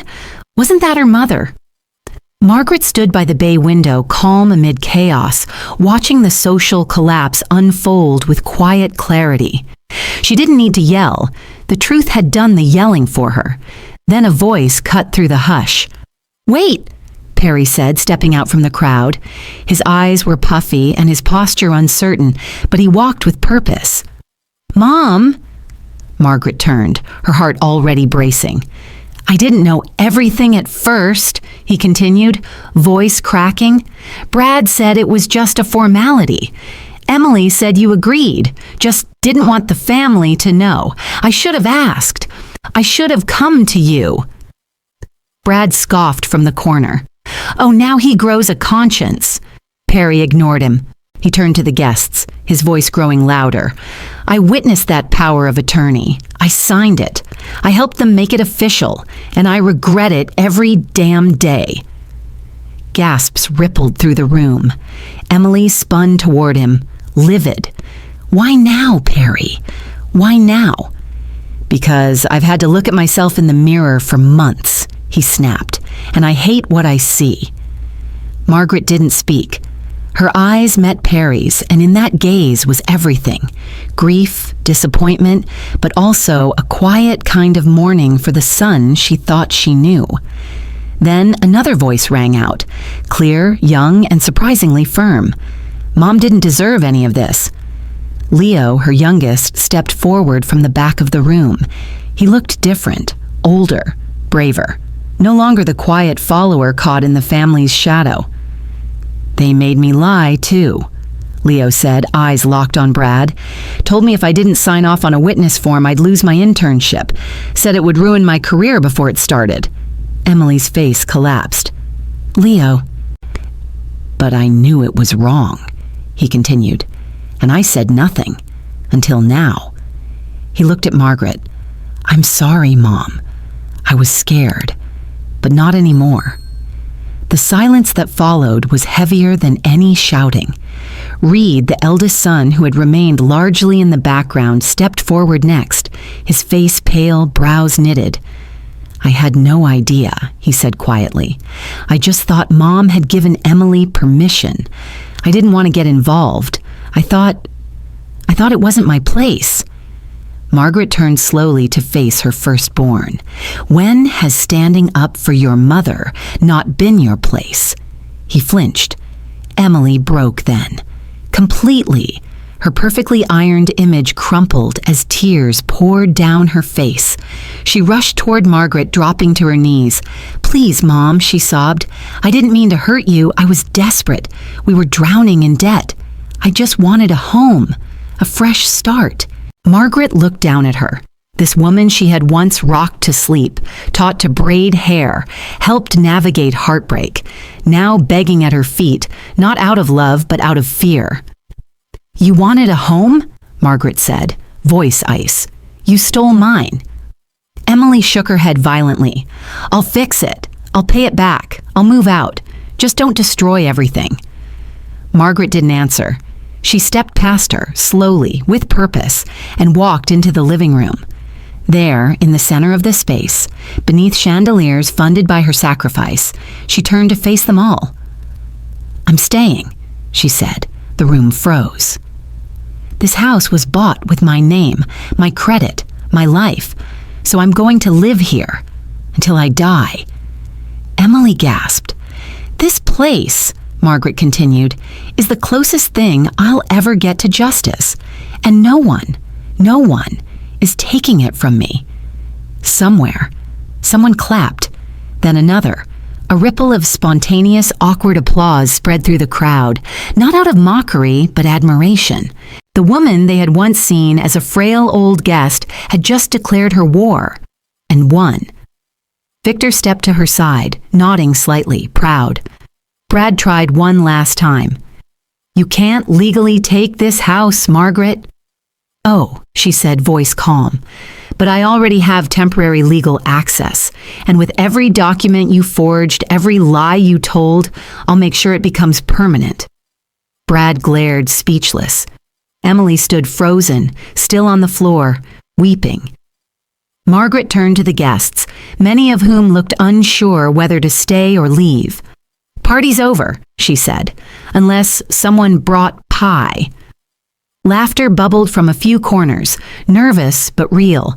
Wasn't that her mother? Margaret stood by the bay window, calm amid chaos, watching the social collapse unfold with quiet clarity. She didn't need to yell. The truth had done the yelling for her. Then a voice cut through the hush. "Wait," Perry said, stepping out from the crowd. His eyes were puffy and his posture uncertain, but he walked with purpose. "Mom?" Margaret turned, her heart already bracing. "I didn't know everything at first," he continued, voice cracking. "Brad said it was just a formality. Emily said you agreed, just didn't want the family to know. I should have asked. I should have come to you." Brad scoffed from the corner. "Oh, now he grows a conscience." Perry ignored him. He turned to the guests, his voice growing louder. "I witnessed that power of attorney. I signed it. I helped them make it official, and I regret it every damn day." Gasps rippled through the room. Emily spun toward him, livid. "Why now, Perry? Why now?" "Because I've had to look at myself in the mirror for months," he snapped, "and I hate what I see." Margaret didn't speak. Her eyes met Perry's, and in that gaze was everything. Grief, disappointment, but also a quiet kind of mourning for the son she thought she knew. Then another voice rang out, clear, young, and surprisingly firm. Mom didn't deserve any of this. Leo, her youngest, stepped forward from the back of the room. He looked different, older, braver. No longer the quiet follower caught in the family's shadow. "They made me lie, too," Leo said, eyes locked on Brad. "Told me if I didn't sign off on a witness form, I'd lose my internship. Said it would ruin my career before it started." Emily's face collapsed. "Leo." "But I knew it was wrong," he continued, "and I said nothing, until now." He looked at Margaret. "I'm sorry, Mom. I was scared, but not anymore." The silence that followed was heavier than any shouting. Reed, the eldest son who had remained largely in the background, stepped forward next, his face pale, brows knitted. "I had no idea," he said quietly. "I just thought Mom had given Emily permission. I didn't want to get involved. I thought it wasn't my place." Margaret turned slowly to face her firstborn. "When has standing up for your mother not been your place?" He flinched. Emily broke then. Completely. Her perfectly ironed image crumpled as tears poured down her face. She rushed toward Margaret, dropping to her knees. "Please, Mom," she sobbed. "I didn't mean to hurt you. I was desperate. We were drowning in debt. I just wanted a home, a fresh start." Margaret looked down at her. This woman she had once rocked to sleep, taught to braid hair, helped navigate heartbreak, now begging at her feet, not out of love but out of fear. "You wanted a home?" Margaret said, voice ice. "You stole mine. Emily shook her head violently. "I'll fix it. I'll pay it back. I'll move out. Just don't destroy everything." Margaret didn't answer. She stepped past her, slowly, with purpose, and walked into the living room. There, in the center of the space, beneath chandeliers funded by her sacrifice, she turned to face them all. "I'm staying," she said. The room froze. "This house was bought with my name, my credit, my life, so I'm going to live here until I die." Emily gasped. "This place," Margaret continued, "is the closest thing I'll ever get to justice, and no one is taking it from me." Somewhere, someone clapped, then another. A ripple of spontaneous, awkward applause spread through the crowd, not out of mockery, but admiration. The woman they had once seen as a frail old guest had just declared her war, and won. Victor stepped to her side, nodding slightly, proud. Brad tried one last time. "You can't legally take this house, Margaret." "Oh," she said, voice calm, "but I already have temporary legal access, and with every document you forged, every lie you told, I'll make sure it becomes permanent." Brad glared, speechless. Emily stood frozen, still on the floor, weeping. Margaret turned to the guests, many of whom looked unsure whether to stay or leave. "Party's over," she said, "unless someone brought pie." Laughter bubbled from a few corners, nervous but real.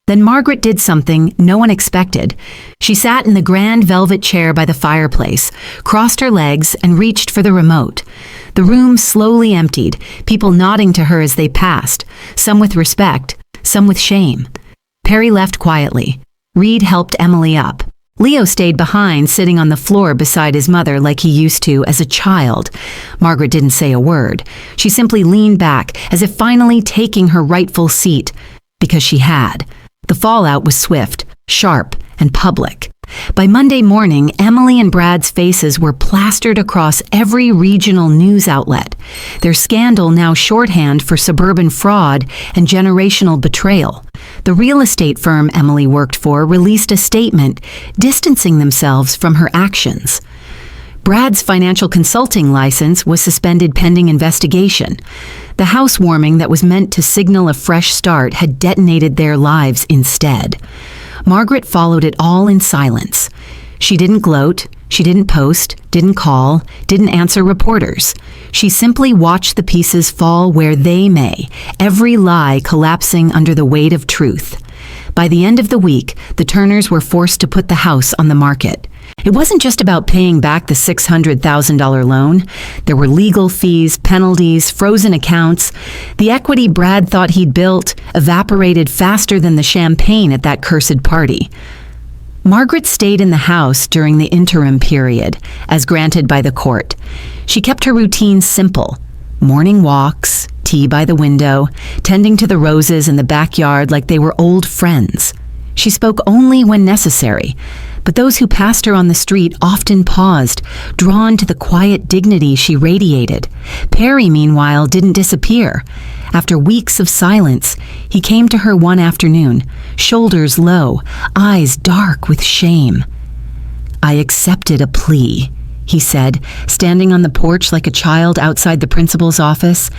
Then Margaret did something no one expected. She sat in the grand velvet chair by the fireplace, crossed her legs, and reached for the remote. The room slowly emptied, people nodding to her as they passed, some with respect, some with shame. Perry left quietly. Reed helped Emily up. Leo stayed behind, sitting on the floor beside his mother like he used to as a child. Margaret didn't say a word. She simply leaned back, as if finally taking her rightful seat, because she had. The fallout was swift, sharp, and public. By Monday morning, Emily and Brad's faces were plastered across every regional news outlet, their scandal now shorthand for suburban fraud and generational betrayal. The real estate firm Emily worked for released a statement distancing themselves from her actions. Brad's financial consulting license was suspended pending investigation. The housewarming that was meant to signal a fresh start had detonated their lives instead. Margaret followed it all in silence. She didn't gloat, she didn't post, didn't call, didn't answer reporters. She simply watched the pieces fall where they may, every lie collapsing under the weight of truth. By the end of the week, the Turners were forced to put the house on the market. It wasn't just about paying back the $600,000 loan. There were legal fees, penalties, frozen accounts. The equity Brad thought he'd built evaporated faster than the champagne at that cursed party. Margaret stayed in the house during the interim period, as granted by the court. She kept her routine simple. Morning walks, tea by the window, tending to the roses in the backyard like they were old friends. She spoke only when necessary, but those who passed her on the street often paused, drawn to the quiet dignity she radiated. Perry, meanwhile, didn't disappear. After weeks of silence, he came to her one afternoon, shoulders low, eyes dark with shame. "I accepted a plea," he said, standing on the porch like a child outside the principal's office.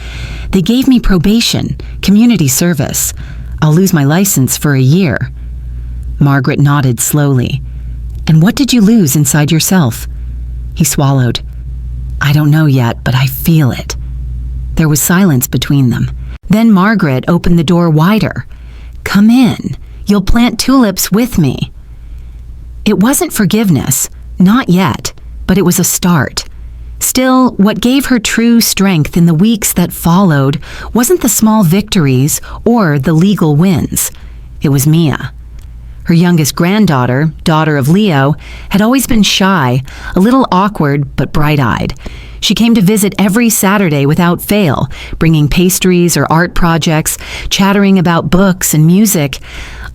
"They gave me probation, community service. I'll lose my license for a year." Margaret nodded slowly. "And what did you lose inside yourself?" He swallowed. "I don't know yet, but I feel it." There was silence between them. Then Margaret opened the door wider. "Come in. You'll plant tulips with me." It wasn't forgiveness, not yet, but it was a start. Still, what gave her true strength in the weeks that followed wasn't the small victories or the legal wins. It was Mia. Her youngest granddaughter, daughter of Leo, had always been shy, a little awkward but bright-eyed. She came to visit every Saturday without fail, bringing pastries or art projects, chattering about books and music.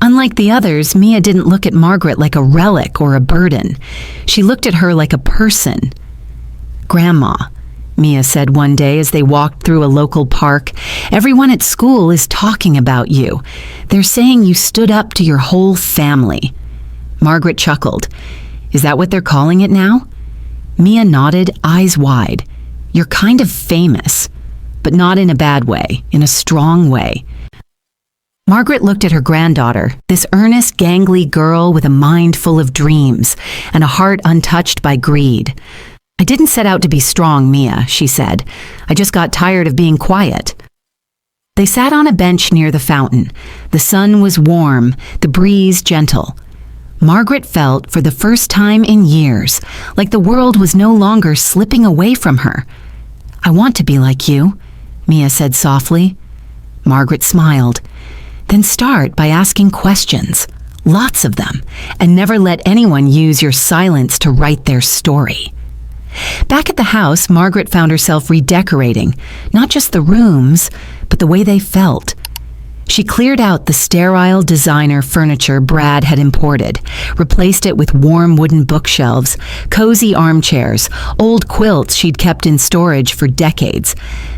Unlike the others, Mia didn't look at Margaret like a relic or a burden. She looked at her like a person. "Grandma," Mia said one day as they walked through a local park. "Everyone at school is talking about you. They're saying you stood up to your whole family." Margaret chuckled. "Is that what they're calling it now?" Mia nodded, eyes wide. "You're kind of famous, but not in a bad way, in a strong way." Margaret looked at her granddaughter, this earnest, gangly girl with a mind full of dreams and a heart untouched by greed. "I didn't set out to be strong, Mia," she said. "I just got tired of being quiet." They sat on a bench near the fountain. The sun was warm, the breeze gentle. Margaret felt, for the first time in years, like the world was no longer slipping away from her. "I want to be like you," Mia said softly. Margaret smiled. "Then start by asking questions, lots of them, and never let anyone use your silence to write their story." Back at the house, Margaret found herself redecorating, not just the rooms, but the way they felt. She cleared out the sterile designer furniture Brad had imported, replaced it with warm wooden bookshelves, cozy armchairs, old quilts she'd kept in storage for decades.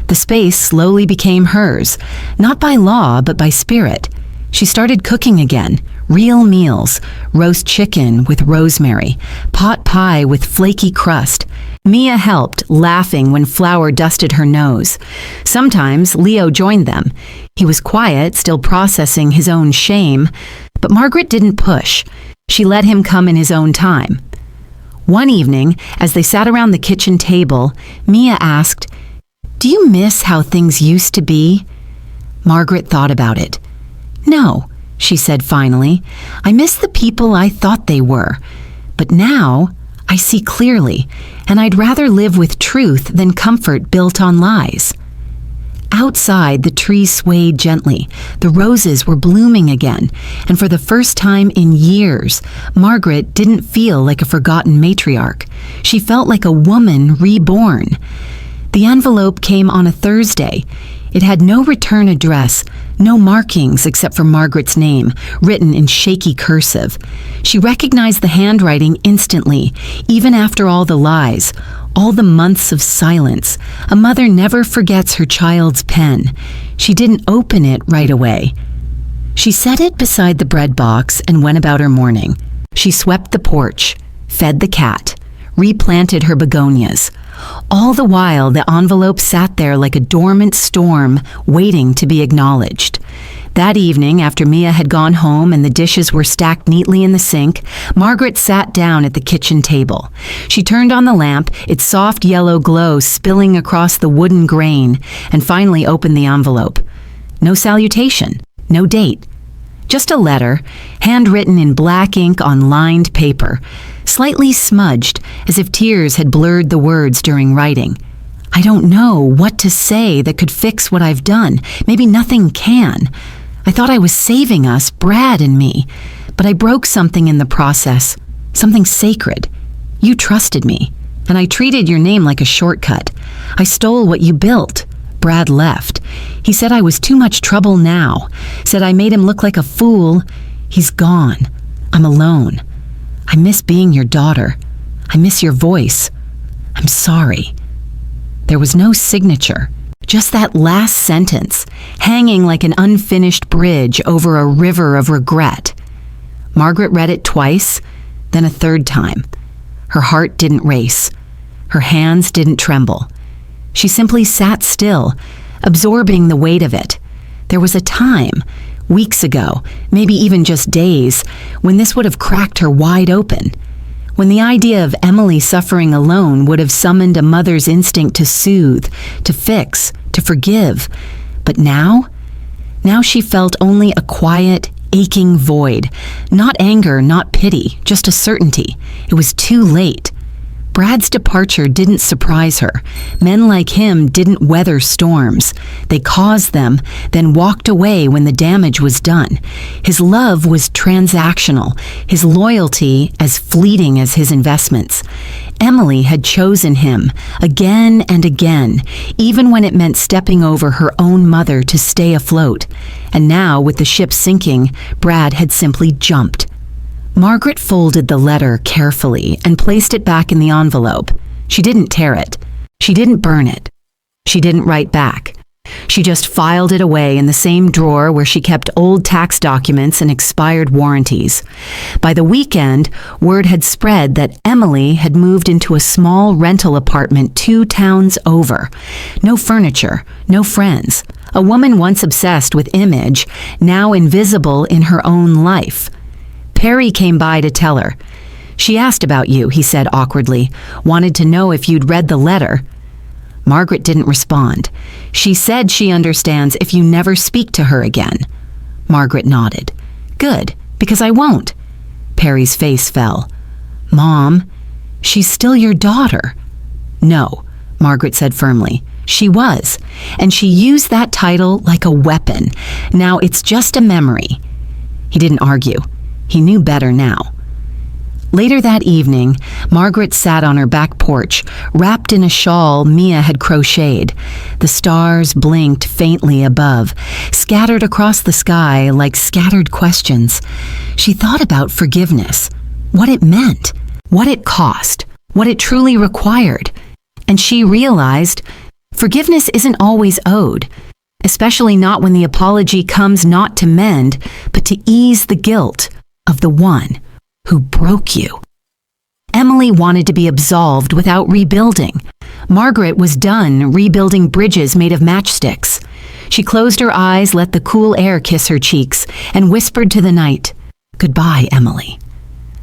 The space slowly became hers, not by law, but by spirit. She started cooking again, real meals, roast chicken with rosemary, pot pie with flaky crust. Mia helped, laughing when flour dusted her nose. Sometimes Leo joined them. He was quiet, still processing his own shame, but Margaret didn't push. She let him come in his own time. One evening, as they sat around the kitchen table, Mia asked, "Do you miss how things used to be?" Margaret thought about it. "No," she said finally. "I miss the people I thought they were. But now I see clearly, and I'd rather live with truth than comfort built on lies." Outside, the trees swayed gently. The roses were blooming again, and for the first time in years, Margaret didn't feel like a forgotten matriarch. She felt like a woman reborn. The envelope came on a Thursday. It had no return address, no markings except for Margaret's name, written in shaky cursive. She recognized the handwriting instantly, even after all the lies, all the months of silence. A mother never forgets her child's pen. She didn't open it right away. She set it beside the bread box and went about her morning. She swept the porch, fed the cat, replanted her begonias. All the while, the envelope sat there like a dormant storm, waiting to be acknowledged. That evening, after Mia had gone home and the dishes were stacked neatly in the sink, Margaret sat down at the kitchen table. She turned on the lamp, its soft yellow glow spilling across the wooden grain, and finally opened the envelope. No salutation, no date. Just a letter, handwritten in black ink on lined paper, slightly smudged, as if tears had blurred the words during writing. "I don't know what to say that could fix what I've done. Maybe nothing can. I thought I was saving us, Brad and me, but I broke something in the process, something sacred. You trusted me, and I treated your name like a shortcut. I stole what you built. Brad left. He said I was too much trouble now, said I made him look like a fool. He's gone. I'm alone. I miss being your daughter. I miss your voice. I'm sorry." There was no signature, just that last sentence, hanging like an unfinished bridge over a river of regret. Margaret read it twice, then a third time. Her heart didn't race. Her hands didn't tremble. She simply sat still, absorbing the weight of it. There was a time, weeks ago, maybe even just days, when this would have cracked her wide open, when the idea of Emily suffering alone would have summoned a mother's instinct to soothe, to fix, to forgive. But now she felt only a quiet, aching void. Not anger, not pity, just a certainty. It was too late. Brad's departure didn't surprise her. Men like him didn't weather storms. They caused them, then walked away when the damage was done. His love was transactional, his loyalty as fleeting as his investments. Emily had chosen him again and again, even when it meant stepping over her own mother to stay afloat. And now, with the ship sinking, Brad had simply jumped. Margaret folded the letter carefully and placed it back in the envelope. She didn't tear it. She didn't burn it. She didn't write back. She just filed it away in the same drawer where she kept old tax documents and expired warranties. By the weekend, word had spread that Emily had moved into a small rental apartment 2 towns over. No furniture, no friends. A woman once obsessed with image, now invisible in her own life. Perry came by to tell her. "She asked about you," he said awkwardly. "Wanted to know if you'd read the letter." Margaret didn't respond. "She said she understands if you never speak to her again." Margaret nodded. "Good, because I won't." Perry's face fell. "Mom, she's still your daughter." "No," Margaret said firmly. "She was, and she used that title like a weapon. Now it's just a memory." He didn't argue. He knew better now. Later that evening, Margaret sat on her back porch, wrapped in a shawl Mia had crocheted. The stars blinked faintly above, scattered across the sky like scattered questions. She thought about forgiveness, what it meant, what it cost, what it truly required. And she realized forgiveness isn't always owed, especially not when the apology comes not to mend, but to ease the guilt of the one who broke you. Emily wanted to be absolved without rebuilding. Margaret was done rebuilding bridges made of matchsticks. She closed her eyes, let the cool air kiss her cheeks, and whispered to the night, "Goodbye, Emily."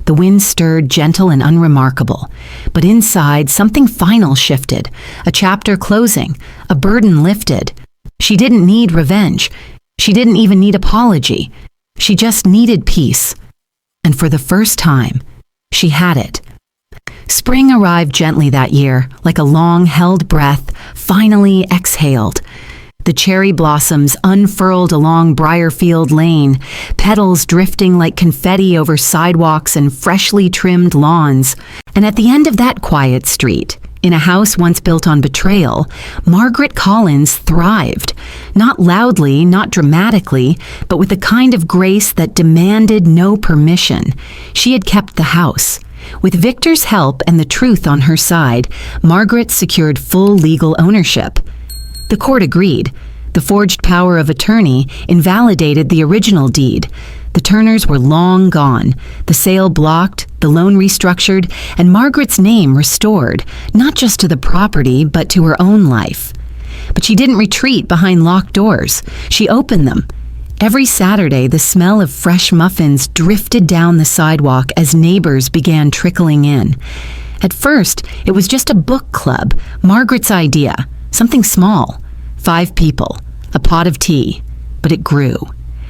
The wind stirred, gentle and unremarkable, but inside something final shifted, a chapter closing, a burden lifted. She didn't need revenge. She didn't even need apology. She just needed peace. And for the first time, she had it. Spring arrived gently that year, like a long-held breath, finally exhaled. The cherry blossoms unfurled along Briarfield Lane, petals drifting like confetti over sidewalks and freshly trimmed lawns. And at the end of that quiet street, in a house once built on betrayal, Margaret Collins thrived. Not loudly, not dramatically, but with the kind of grace that demanded no permission. She had kept the house. With Victor's help and the truth on her side, Margaret secured full legal ownership. The court agreed. The forged power of attorney invalidated the original deed. The Turners were long gone, the sale blocked, the loan restructured, and Margaret's name restored, not just to the property, but to her own life. But she didn't retreat behind locked doors. She opened them. Every Saturday, the smell of fresh muffins drifted down the sidewalk as neighbors began trickling in. At first, it was just a book club, Margaret's idea, something small. 5 people, a pot of tea, but it grew.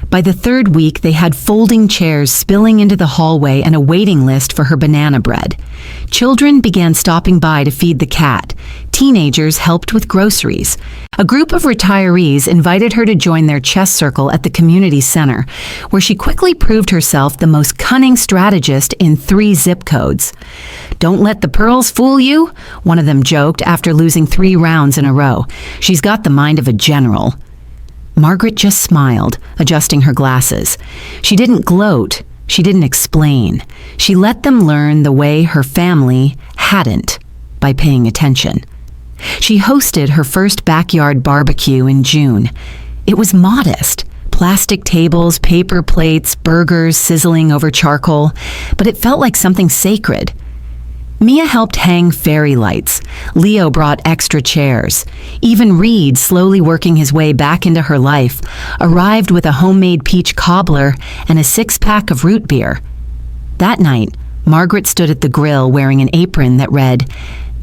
By the 3rd week, they had folding chairs spilling into the hallway and a waiting list for her banana bread. Children began stopping by to feed the cat. Teenagers helped with groceries. A group of retirees invited her to join their chess circle at the community center, where she quickly proved herself the most cunning strategist in 3 zip codes. "Don't let the pearls fool you," one of them joked after losing 3 rounds in a row. "She's got the mind of a general." Margaret just smiled, adjusting her glasses. She didn't gloat. She didn't explain. She let them learn the way her family hadn't, by paying attention. She hosted her first backyard barbecue in June. It was modest. Plastic tables, paper plates, burgers sizzling over charcoal, but it felt like something sacred. Mia helped hang fairy lights. Leo brought extra chairs. Even Reed, slowly working his way back into her life, arrived with a homemade peach cobbler and a 6-pack of root beer. That night, Margaret stood at the grill wearing an apron that read,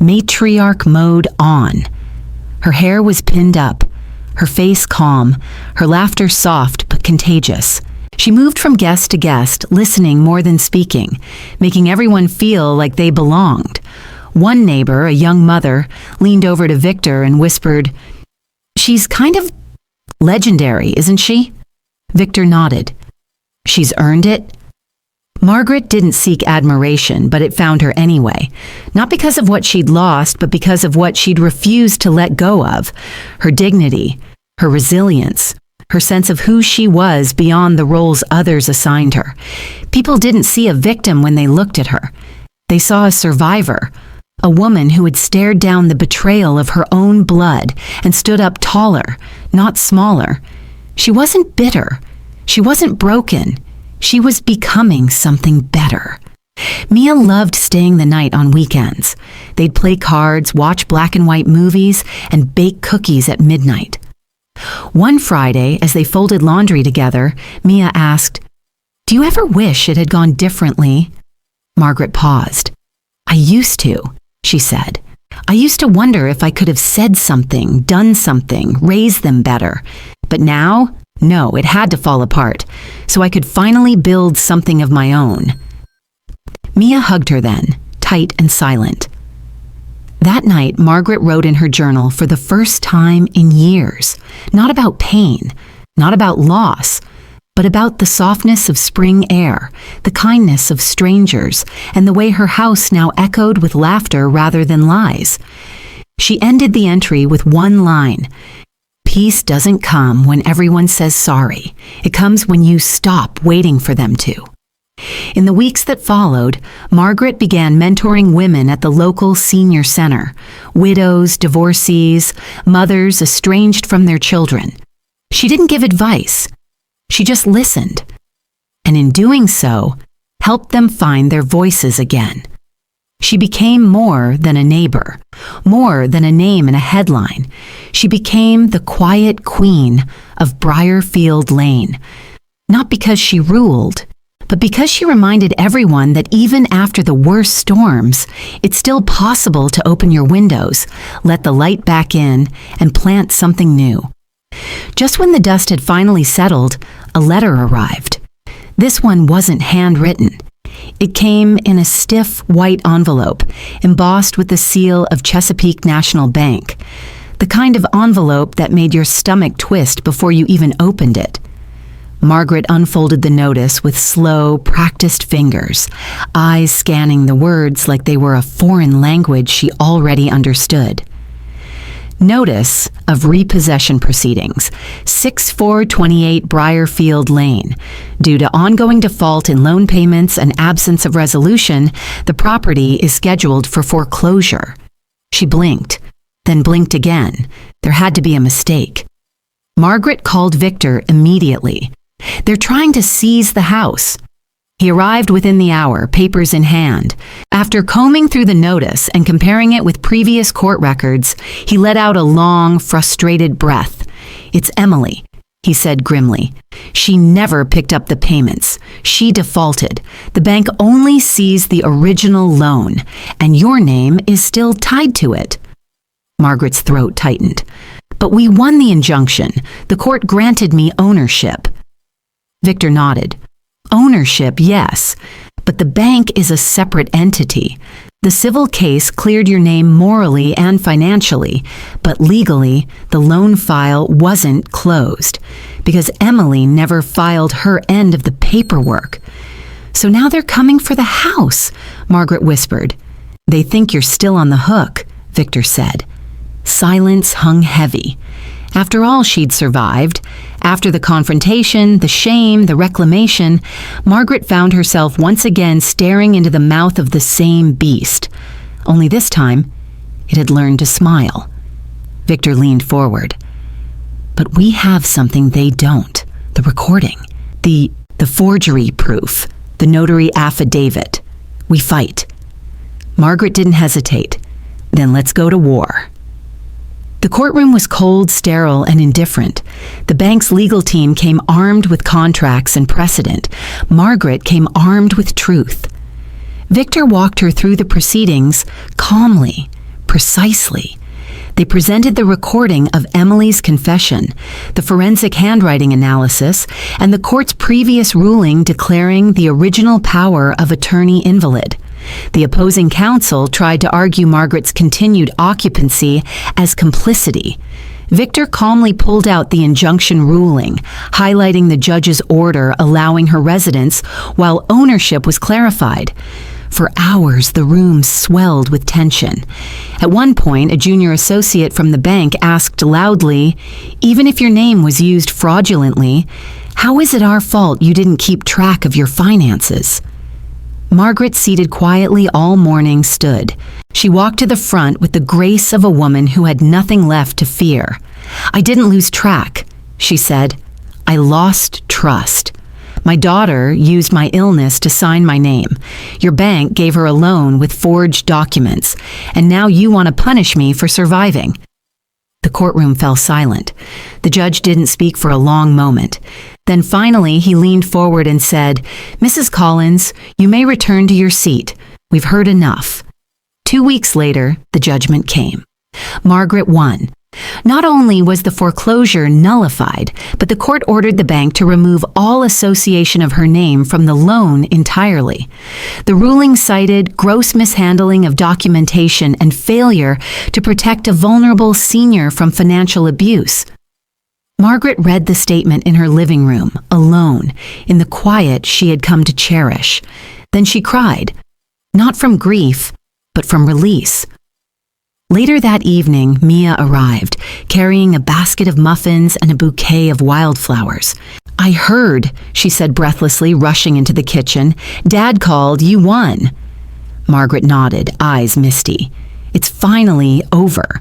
"Matriarch Mode On." Her hair was pinned up, her face calm, her laughter soft but contagious. She moved from guest to guest, listening more than speaking, making everyone feel like they belonged. One neighbor, a young mother, leaned over to Victor and whispered, "She's kind of legendary, isn't she?" Victor nodded. "She's earned it?" Margaret didn't seek admiration, but it found her anyway. Not because of what she'd lost, but because of what she'd refused to let go of. Her dignity, her resilience, her sense of who she was beyond the roles others assigned her. People didn't see a victim when they looked at her. They saw a survivor, A woman who had stared down the betrayal of her own blood and stood up taller, not smaller. She wasn't bitter. She wasn't broken. She was becoming something better. Mia loved staying the night on weekends. They'd play cards, watch black and white movies, and bake cookies at midnight. One Friday, as they folded laundry together, Mia asked, "Do you ever wish it had gone differently?" Margaret paused. "I used to," she said. "I used to wonder if I could have said something, done something, raised them better. But now, no, it had to fall apart, so I could finally build something of my own." Mia hugged her then, tight and silent. That night, Margaret wrote in her journal for the first time in years, not about pain, not about loss, but about the softness of spring air, the kindness of strangers, and the way her house now echoed with laughter rather than lies. She ended the entry with one line: "Peace doesn't come when everyone says sorry. It comes when you stop waiting for them to." In the weeks that followed, Margaret began mentoring women at the local senior center, widows, divorcees, mothers estranged from their children. She didn't give advice. She just listened, and in doing so, helped them find their voices again. She became more than a neighbor, more than a name in a headline. She became the quiet queen of Briarfield Lane, not because she ruled, but because she reminded everyone that even after the worst storms, it's still possible to open your windows, let the light back in, and plant something new. Just when the dust had finally settled, a letter arrived. This one wasn't handwritten. It came in a stiff white envelope, embossed with the seal of Chesapeake National Bank, the kind of envelope that made your stomach twist before you even opened it. Margaret unfolded the notice with slow, practiced fingers, eyes scanning the words like they were a foreign language she already understood. Notice of repossession proceedings, 6428 Briarfield Lane. Due to ongoing default in loan payments and absence of resolution, the property is scheduled for foreclosure. She blinked, then blinked again. There had to be a mistake. Margaret called Victor immediately. "They're trying to seize the house." He arrived within the hour, papers in hand. After combing through the notice and comparing it with previous court records, he let out a long, frustrated breath. "It's Emily," he said grimly. "She never picked up the payments. She defaulted. The bank only seized the original loan, and your name is still tied to it." Margaret's throat tightened. "But we won the injunction. The court granted me ownership." Victor nodded. "Ownership, yes, but the bank is a separate entity. The civil case cleared your name morally and financially, but legally, the loan file wasn't closed because Emily never filed her end of the paperwork. So now they're coming for the house," Margaret whispered. "They think you're still on the hook," Victor said. Silence hung heavy. After all she'd survived, after the confrontation, the shame, the reclamation, Margaret found herself once again staring into the mouth of the same beast. Only this time, it had learned to smile. Victor leaned forward. "But we have something they don't. The recording. The forgery proof. The notary affidavit. We fight." Margaret didn't hesitate. "Then let's go to war." The courtroom was cold, sterile, and indifferent. The bank's legal team came armed with contracts and precedent. Margaret came armed with truth. Victor walked her through the proceedings calmly, precisely. They presented the recording of Emily's confession, the forensic handwriting analysis, and the court's previous ruling declaring the original power of attorney invalid. The opposing counsel tried to argue Margaret's continued occupancy as complicity. Victor calmly pulled out the injunction ruling, highlighting the judge's order allowing her residence while ownership was clarified. For hours, the room swelled with tension. At one point, a junior associate from the bank asked loudly, "Even if your name was used fraudulently, how is it our fault you didn't keep track of your finances?" Margaret, seated quietly all morning, stood. She walked to the front with the grace of a woman who had nothing left to fear. "I didn't lose track," she said. "I lost trust. My daughter used my illness to sign my name. Your bank gave her a loan with forged documents, and now you want to punish me for surviving." The courtroom fell silent. The judge didn't speak for a long moment. Then finally he leaned forward and said, "Mrs. Collins, you may return to your seat. We've heard enough." 2 weeks later, the judgment came. Margaret won. Not only was the foreclosure nullified, but the court ordered the bank to remove all association of her name from the loan entirely. The ruling cited gross mishandling of documentation and failure to protect a vulnerable senior from financial abuse. Margaret read the statement in her living room, alone, in the quiet she had come to cherish. Then she cried, not from grief, but from release. Later that evening, Mia arrived, carrying a basket of muffins and a bouquet of wildflowers. "I heard," she said breathlessly, rushing into the kitchen. "Dad called, you won." Margaret nodded, eyes misty. "It's finally over."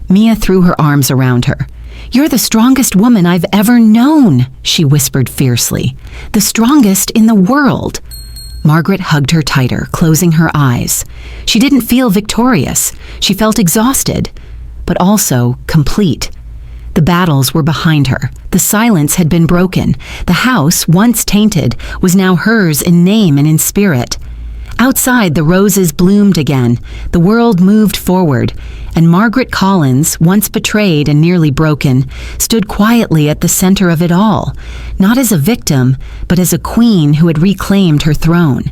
Mia threw her arms around her. "You're the strongest woman I've ever known," she whispered fiercely. "The strongest in the world." Margaret hugged her tighter, closing her eyes. She didn't feel victorious. She felt exhausted, but also complete. The battles were behind her. The silence had been broken. The house, once tainted, was now hers in name and in spirit. Outside, the roses bloomed again. The world moved forward, and Margaret Collins, once betrayed and nearly broken, stood quietly at the center of it all, not as a victim, but as a queen who had reclaimed her throne.